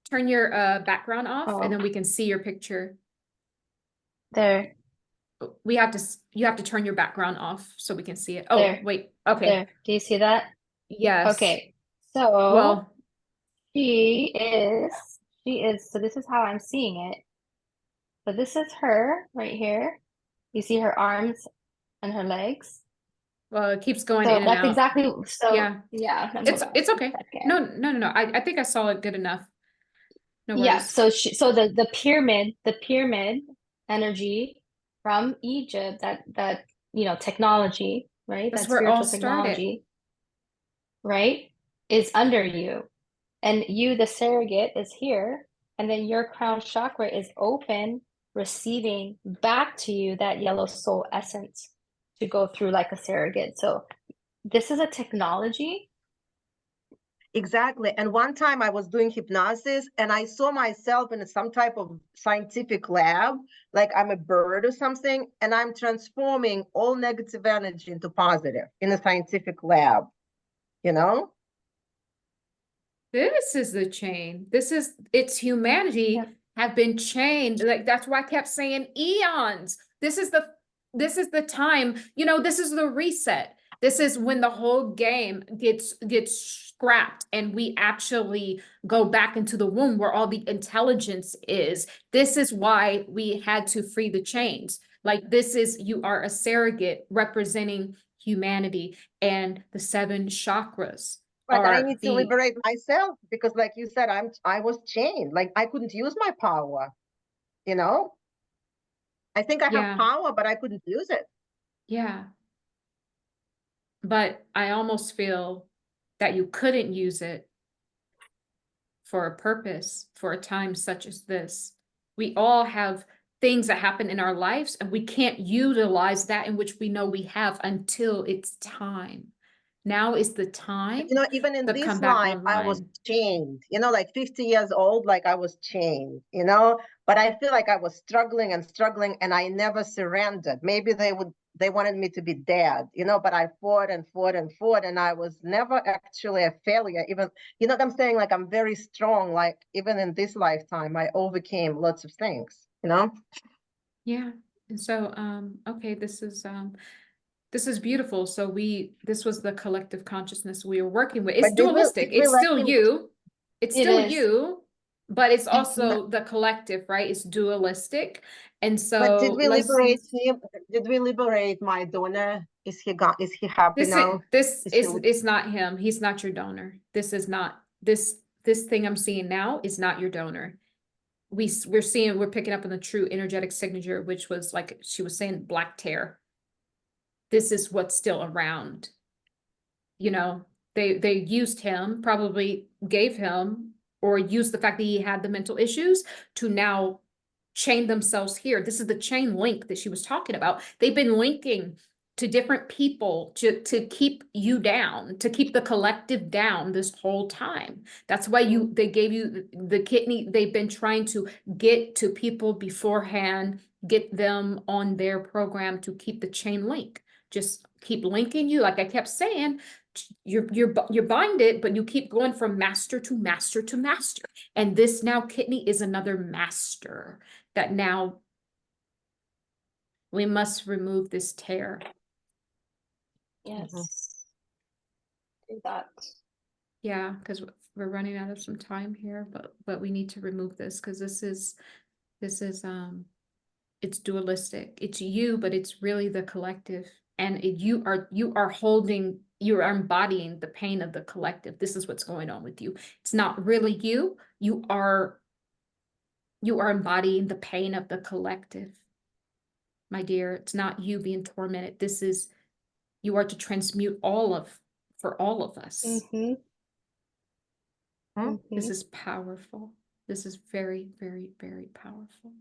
Turn your background off, and then we can see your picture. There. You have to turn your background off so we can see it. Oh, There. wait. Okay. There. Do you see that? Yes. Okay. So well, she is, so this is how I'm seeing it. So this is her right here. You see her arms and her legs. Well, it keeps going So in and that's out. exactly, so yeah. I'm It's okay. No. I think I saw it good enough. No worries. Yeah, so the pyramid energy from Egypt, that technology, right? That's That where it all spiritual started. technology, right, is under you. And you, the surrogate, is here, and then your crown chakra is open, receiving back to you that yellow soul essence to go through like a surrogate. So this is a technology. Exactly. And one time I was doing hypnosis and I saw myself in some type of scientific lab, like I'm a bird or something, and I'm transforming all negative energy into positive in a scientific lab, you know? This is the chain. It's humanity have been chained. Like that's why I kept saying eons. This is the time, this is the reset. This is when the whole game gets scrapped and we actually go back into the womb where all the intelligence is. This is why we had to free the chains. Like you are a surrogate representing humanity and the 7 chakras. But I need to liberate myself because, like you said, I was chained. Like I couldn't use my power, you know? I think I have power, but I couldn't use it. Yeah. But I almost feel that you couldn't use it for a purpose, for a time such as this. We all have things that happen in our lives, and we can't utilize that in which we know we have until it's time. Now is the time. Even in this life, I was chained, like 50 years old, like I was chained, but I feel like I was struggling and I never surrendered. Maybe they wanted me to be dead, but I fought and fought and fought, and I was never actually a failure. Even, you know what I'm saying? Like I'm very strong, like even in this lifetime, I overcame lots of things, Yeah. And so, okay, this is beautiful. So this was the collective consciousness we were working with. It's dualistic. It's still you. It's still you, but it's also the collective, right? It's dualistic. And so but did we liberate him? Did we liberate my donor? Is he happy now? It's not him. He's not your donor. This is not this thing I'm seeing now is not your donor. We're picking up on the true energetic signature, which was like she was saying, black tear. This is what's still around. They used him, probably gave him, or used the fact that he had the mental issues to now chain themselves here. This is the chain link that she was talking about. They've been linking to different people to keep you down, to keep the collective down this whole time. That's why they gave you the kidney. They've been trying to get to people beforehand, get them on their program to keep the chain link. Just keep linking you. Like I kept saying, you're binded, but you keep going from master to master to master. And this now kidney is another master that now we must remove this tear. Yes. Do that. Yeah, because we're running out of some time here, but we need to remove this because this is it's dualistic. It's you, but it's really the collective. And you are holding, you are embodying the pain of the collective. This is what's going on with you. It's not really you. You are embodying the pain of the collective. My dear, it's not you being tormented. This is, you are to transmute for all of us. Mm-hmm. Hmm? This is powerful. This is very, very, very powerful.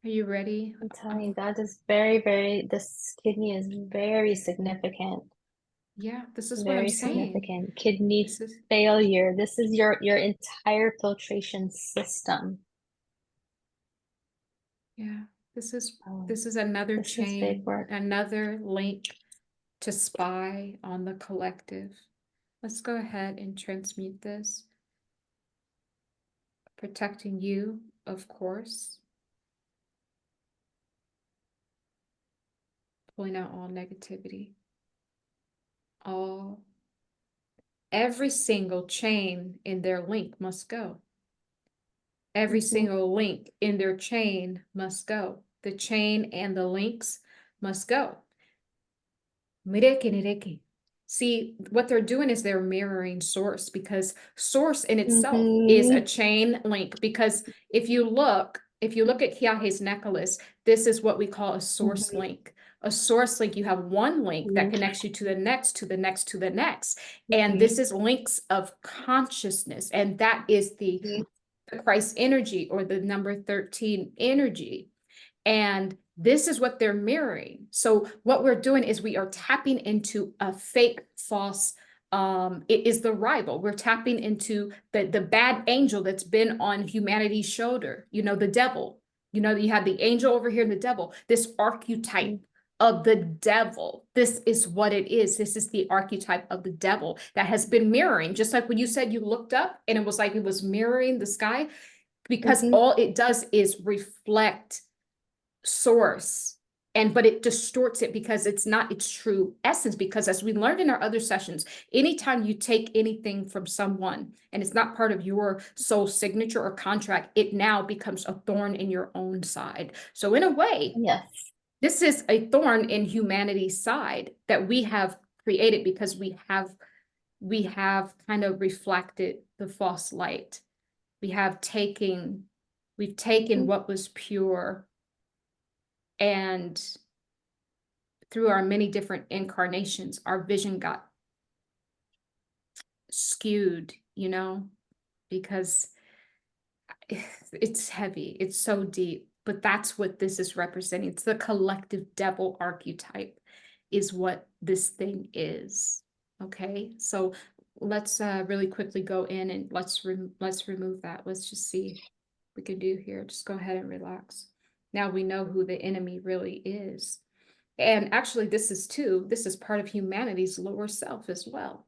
Are you ready? I'm telling you, that is very, very, this kidney is very significant. Yeah, this is what I'm Very saying. significant. Kidney This is, failure. This is your entire filtration system. yeah, this is Oh, another this is big chain, work. another link to spy on the collective. Let's go ahead and transmute this. Protecting you, of course. Pulling out all negativity. Every single chain in their link must go. Every single link in their chain must go. The chain and the links must go. See, what they're doing is they're mirroring source, because source in itself is a chain link. Because if you look at Keahe's necklace, this is what we call a source link. A source link, you have one link that connects you to the next, to the next, to the next. And this is links of consciousness. And that is the Christ energy, or the number 13 energy. And this is what they're mirroring. So what we're doing is we are tapping into a fake, false, it is the rival. We're tapping into the bad angel that's been on humanity's shoulder, the devil. You have the angel over here and the devil, this archetype of the devil. This is what it is. This is the archetype of the devil that has been mirroring, just like when you said you looked up and it was like it was mirroring the sky, because all it does is reflect source, but it distorts it because it's not its true essence. Because as we learned in our other sessions, anytime you take anything from someone and it's not part of your soul signature or contract, it now becomes a thorn in your own side. So in a way, yes, this is a thorn in humanity's side that we have created, because we have kind of reflected the false light. We've taken what was pure, and through our many different incarnations, our vision got skewed, because it's heavy, it's so deep. But that's what this is representing. It's the collective devil archetype is what this thing is. Okay, so let's really quickly go in and let's remove that. Let's just see what we can do here. Just go ahead and relax. Now we know who the enemy really is. And actually, this is part of humanity's lower self as well,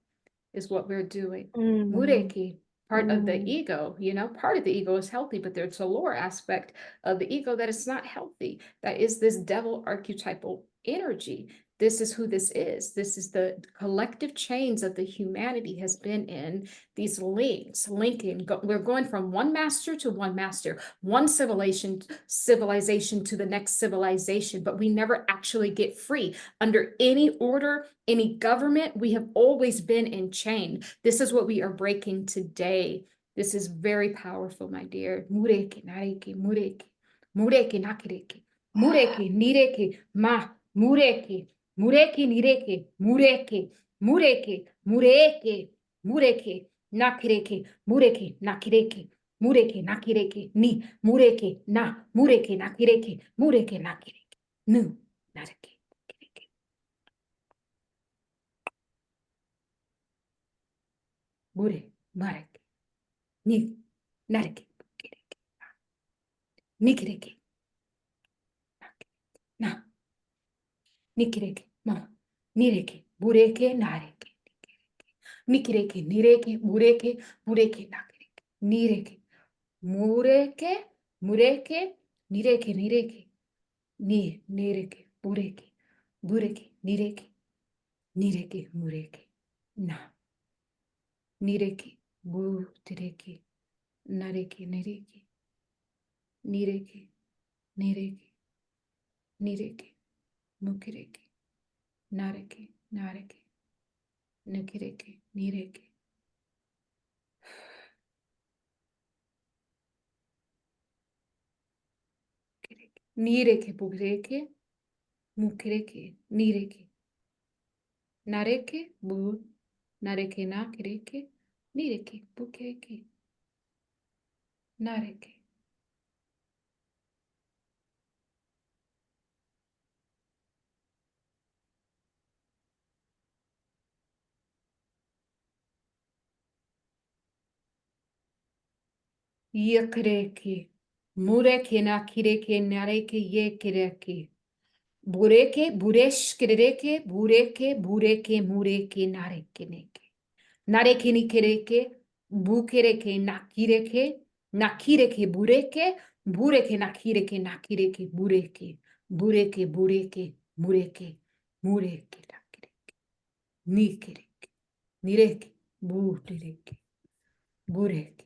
is what we're doing. Mureki, part of the ego, part of the ego is healthy, but there's a lower aspect of the ego that is not healthy. That is this devil archetypal energy. This is who this is. This is the collective chains of the humanity has been in, these linking. We're going from one master to one master, one civilization to the next civilization, but we never actually get free. Under any order, any government, we have always been enchained. This is what we are breaking today. This is very powerful, my dear. Mureki, nareki, mureki, mureki, nakireki, mureki, nireki, ma, mureki. Mureki nireke, mureke, mureke, mureke, mureke, nakireke, mureke, nakireke, mureke, nakireke, ni, mureke, na, mureke, nakireke, mureke, nakireke, nu, nareke, kireke. Mure, mareke, ni, nareke, kireke, nikireke, na, nikireke, ma, nireke, bureke, nareke. Nikireke, nireke, bureke, bureke, nakireke, nireke, mureke, mureke, nireke, nireke, nireke, bureke, bureke, nireke, nireke, mureke, na, nireke, bu, tireke, nareke, nireke, nireke, nireke, nireke, mukireke, nareke, nareke, nukireke, nireke. Nireke, bureke, mukireke, nireke, nareke, bu, nareke, nakireke, nireke, bukireke, nareke. Yekereke, mureke, nakireke, nareke, yekereke. Bureke, bureshkereke, bureke, bureke, mureke, nareke, neke. Nareke, nikereke, bukereke, nakireke, nakireke, bureke, bureke, nakireke, nakireke, bureke, bureke, bureke, mureke, mureke, nakireke, nikereke, nireke, bureke, bureke,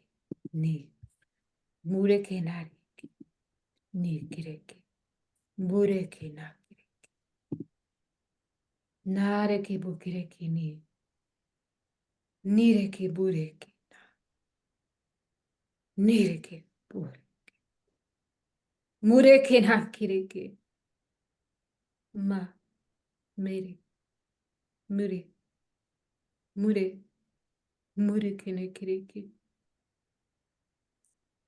ni, mureke, nareke, nikireke, bureke, nakireke. Nareke, bukireke, ni, nireke, bureke, nireke, bureke. Mureke, nakireke, ma, mere, mure, mure, mureke, nakireke,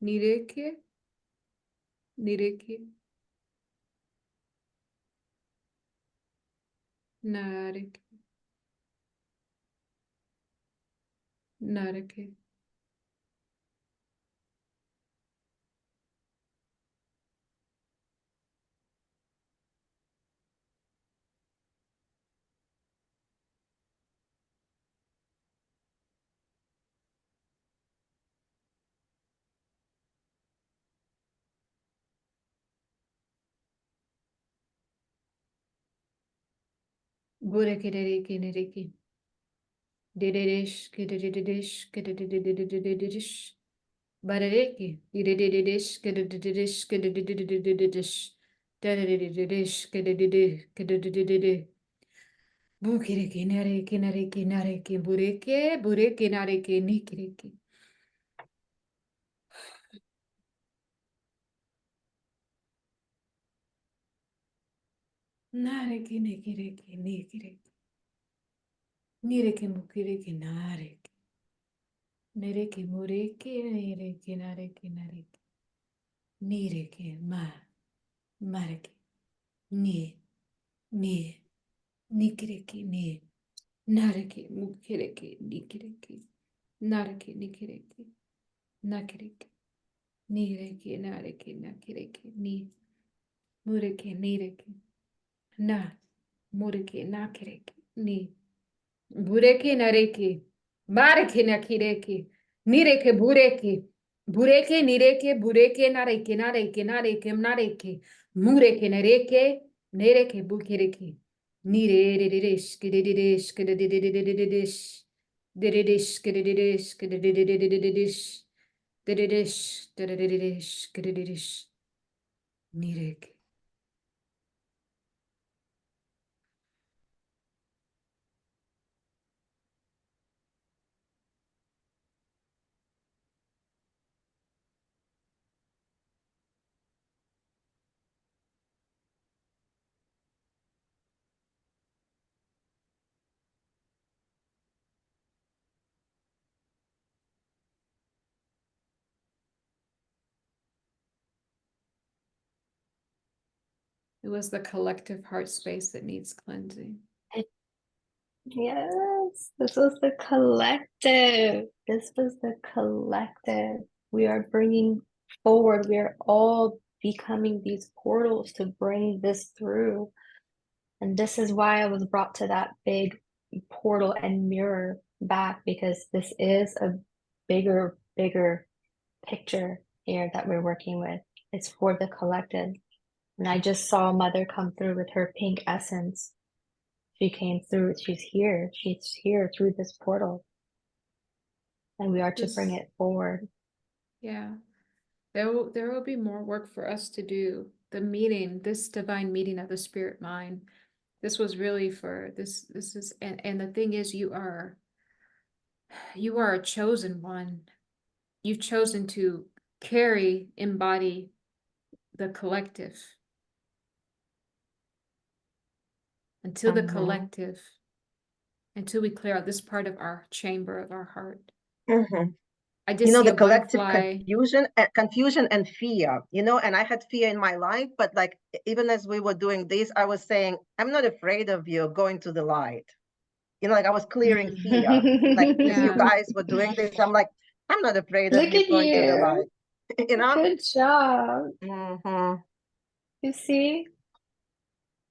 nireke, nireke, nareke, nareke. Bureke, nereke, nereke. Dididish, kidididish, kididididish. Barareki, didididish, kidididish, kididididish. Didididish, kidididi. Bukireke, nareke, nareke, nareke, bureke, bureke, nareke, nikireke. Nareke, nikireke, nikireke. Nireke, mukireke, nareke. Nereke, mureke, nireke, nareke, nareke. Nireke, ma, mareke, ni, ni, nikireke, ni. Nareke, mukireke, nikireke. Nareke, nikireke, nakireke. Nireke, nareke, nakireke, ni. Mureke, nireke. Na, mureke, nakireke, ni. Bureke, nareke. Mareke, nakireke. Nireke, bureke. Bureke, nireke, bureke, nareke, nareke, nareke, nareke. Mureke, nareke, nereke, bukireke. Nire, dididish, kidididish, kidididididish. Dididish, kidididish, kidididididish. Dididish, didididish, kidididish. Nireke. It was the collective heart space that needs cleansing. Yes, this was the collective. This was the collective. We are bringing forward. We are all becoming these portals to bring this through. And this is why I was brought to that big portal and mirror back, because this is a bigger picture here that we're working with. It's for the collective. And I just saw Mother come through with her pink essence. She came through. She's here. She's here through this portal. And we are to bring This, it forward. yeah, there will be more work for us to do. The meeting, this divine meeting of the spirit mind. This was really for this is and the thing is you are a chosen one. You've chosen to carry, embody the collective until the collective, until we clear out this part of our chamber of our heart. I just see the a collective butterfly. confusion and fear, and I had fear in my life, but like, even as we were doing this, I was saying, I'm not afraid of you going to the light. Like I was clearing fear. Like as you Yeah. guys were doing this, I'm like, I'm not afraid of Look you at going to the you. light. Good job. You see?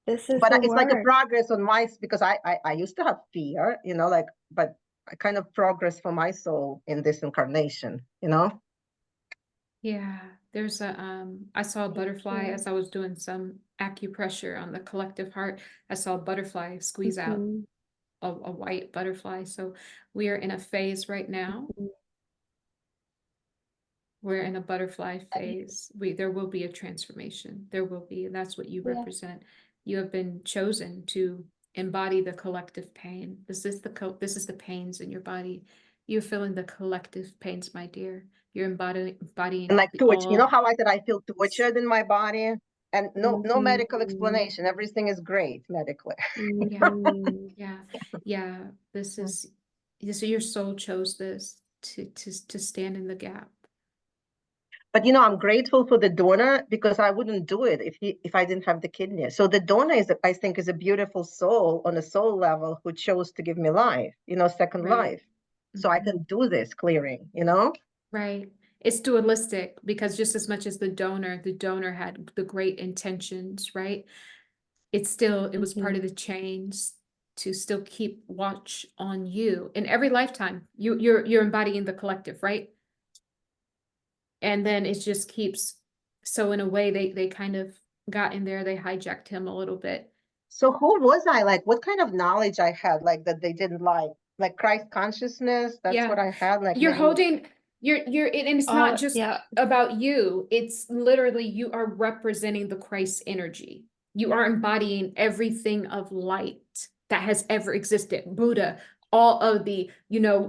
This is But the it's like a work. progress on because I used to have fear, like, but I kind of progress for my soul in this incarnation. Yeah, there's I saw a butterfly Yeah. as I was doing some acupressure on the collective heart. I saw a butterfly squeeze out a white butterfly. So we are in a phase right now. We're in a butterfly phase. There will be a transformation. There will be, and that's what you Yeah. represent. You have been chosen to embody the collective pain. This is the pains in your body. You're feeling the collective pains, my dear. You're embodying And like all. how I said I feel tortured in my body, and no medical Mhm. explanation. Everything is great medically. Yeah, Mhm. yeah, yeah. This your soul chose this to stand in the gap. But I'm grateful for the donor, because I wouldn't do it if I didn't have the kidney. So the donor I think is a beautiful soul on a soul level who chose to give me life, second Right. life. So I can do this clearing. Right. It's dualistic because just as much as the donor had the great intentions, right? It was part of the chains to still keep watch on you in every lifetime. You're embodying the collective, right? And then it just keeps, so in a way they kind of got in there, they hijacked him a little bit. So who was I? Like, what kind of knowledge I had, like, that they didn't like Christ consciousness? That's what Yeah. I had, like, You're maybe. holding and it's not just Yeah. about you. It's literally you are representing the Christ energy. You are embodying everything of light that has ever existed. Buddha, all of the,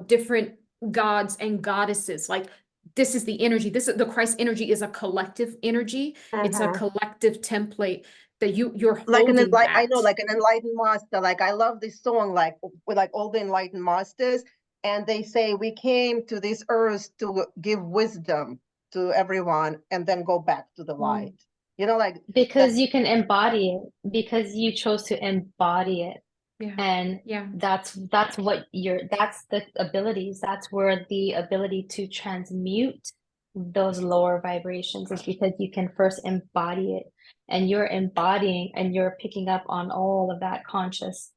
different gods and goddesses. Like this is the energy. This is the Christ energy is a collective energy. It's a collective template that you're Like holding I know, that. like an enlightened master. Like, I love this song, like with like all the enlightened masters, and they say we came to this earth to give wisdom to everyone and then go back to the light. Like that. Because you can embody it, because you chose to embody it. Yeah. And Yeah. that's that's the abilities. That's where the ability to transmute those lower vibrations is, because you can first embody it, and you're embodying and you're picking up on all of that conscious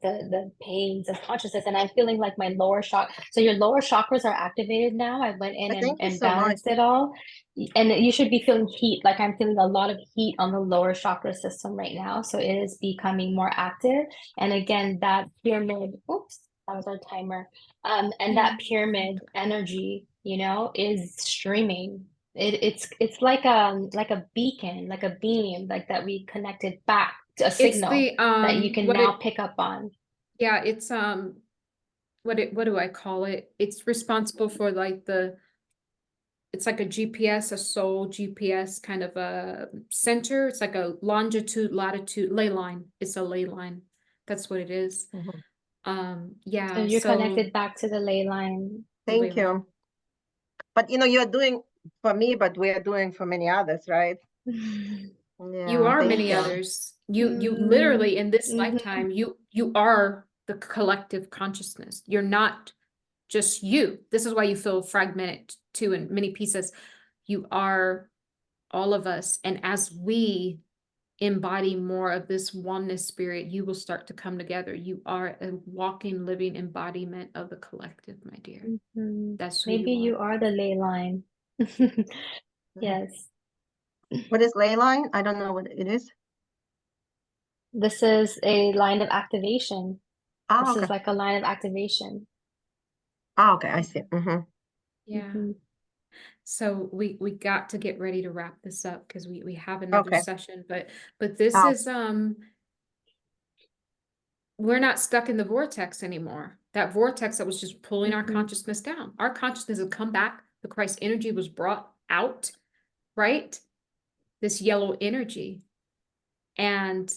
the pains of consciousness. And I'm feeling like my lower so your lower chakras are activated now. I went in Thank you and so much. balanced it all, and you should be feeling heat. Like I'm feeling a lot of heat on the lower chakra system right now, so it is becoming more active. And again, that pyramid, oops, that was our timer. And Yeah. that pyramid energy, is streaming. It's like a beacon, like a beam, like that we connected back to a It's signal the that you can what now it pick up on. yeah, it's what do I call it? It's responsible for like it's like a GPS, a soul GPS kind of a center. It's like a longitude, latitude, ley line. It's a ley line. That's what it is. So Yeah, you're so connected back to the ley line. the ley Thank line. you. But you're doing for me, but we are doing for many others, right? You Yeah, are thank many you. others. You literally in this Mhm. lifetime, you are the collective consciousness. You're not just you. This is why you feel fragmented too in many pieces. You are all of us. And as we embody more of this oneness spirit, you will start to come together. You are a walking, living embodiment of the collective, my dear. Mhm. That's who Maybe you you are. are the ley line. Mhm. Yes. What is ley line? I don't know what it is. This is a line of activation. Oh, This okay. is like a line of activation. Oh, okay. I see. Mm-hmm. Yeah. Mhm. So we got to get ready to wrap this up because we have another Okay. session, but this Oh, is we're not stuck in the vortex anymore. That vortex that was just pulling our Mhm. consciousness down. Our consciousness has come back. The Christ energy was brought out, right? This yellow energy. And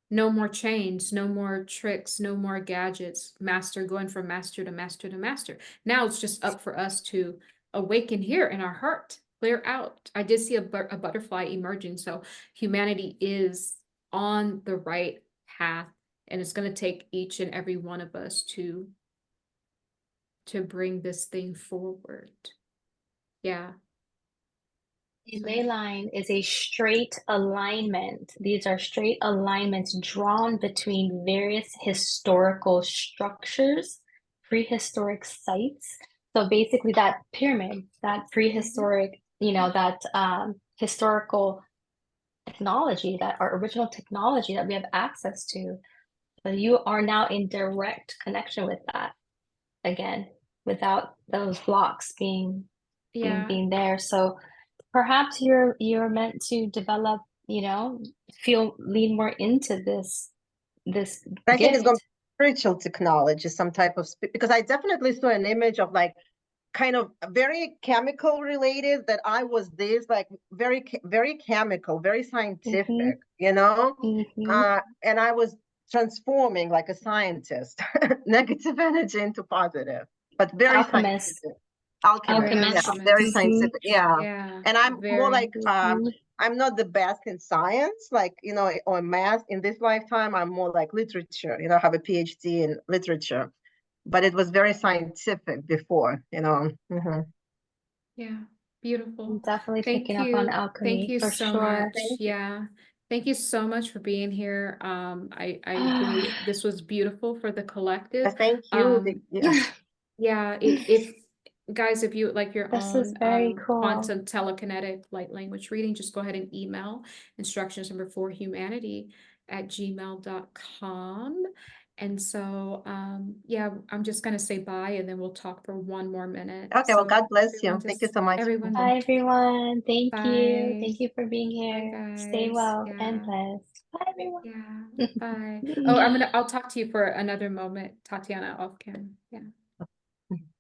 no more chains, no more tricks, no more gadgets. Master going from master to master to master. Now it's just up for us to awaken here in our heart, clear out. I did see a butterfly emerging. So humanity is on the right path, and it's going to take each and every one of us to bring this thing forward. Yeah. A ley line is a straight alignment. These are straight alignments drawn between various historical structures, prehistoric sites. So basically that pyramid, that prehistoric, that historical technology, that our original technology that we have access to. So you are now in direct connection with that again, without those blocks being there. So perhaps you're meant to develop, lean more into this I think it's going to gift. be spiritual technology, some type of because I definitely saw an image of like kind of very chemical related that I was this like very chemical, very scientific, and I was transforming like a scientist, negative energy into positive, but very Alchemist. scientific. Alchemist, yeah, very scientific, Yeah. And I'm more like Mhm. I'm not the best in science, like or math in this lifetime. I'm more like literature, I have a PhD in literature, but it was very scientific before. Yeah. Beautiful. I'm definitely Thank picking up on you. Thank alchemy you for so sure. much. Yeah. Thank you so much for being here. I really, this was beautiful for the collective. Thank you. Yeah. Yeah, if guys, if you would like your This is own very cool. quantum telekinetic light language reading, just go ahead and email instructions number 4humanity@gmail.com. And so yeah, I'm just gonna say bye and then we'll talk for one more minute. Okay, well, So God bless everyone you. Thank you just so much. everyone Bye, everyone. Thank you. bye. Thank you for being Bye here. Stay guys. well and Yeah. blessed. Bye, everyone. Yeah. Bye. Oh, I'll talk to you for another moment, Tatiana off cam. Yeah.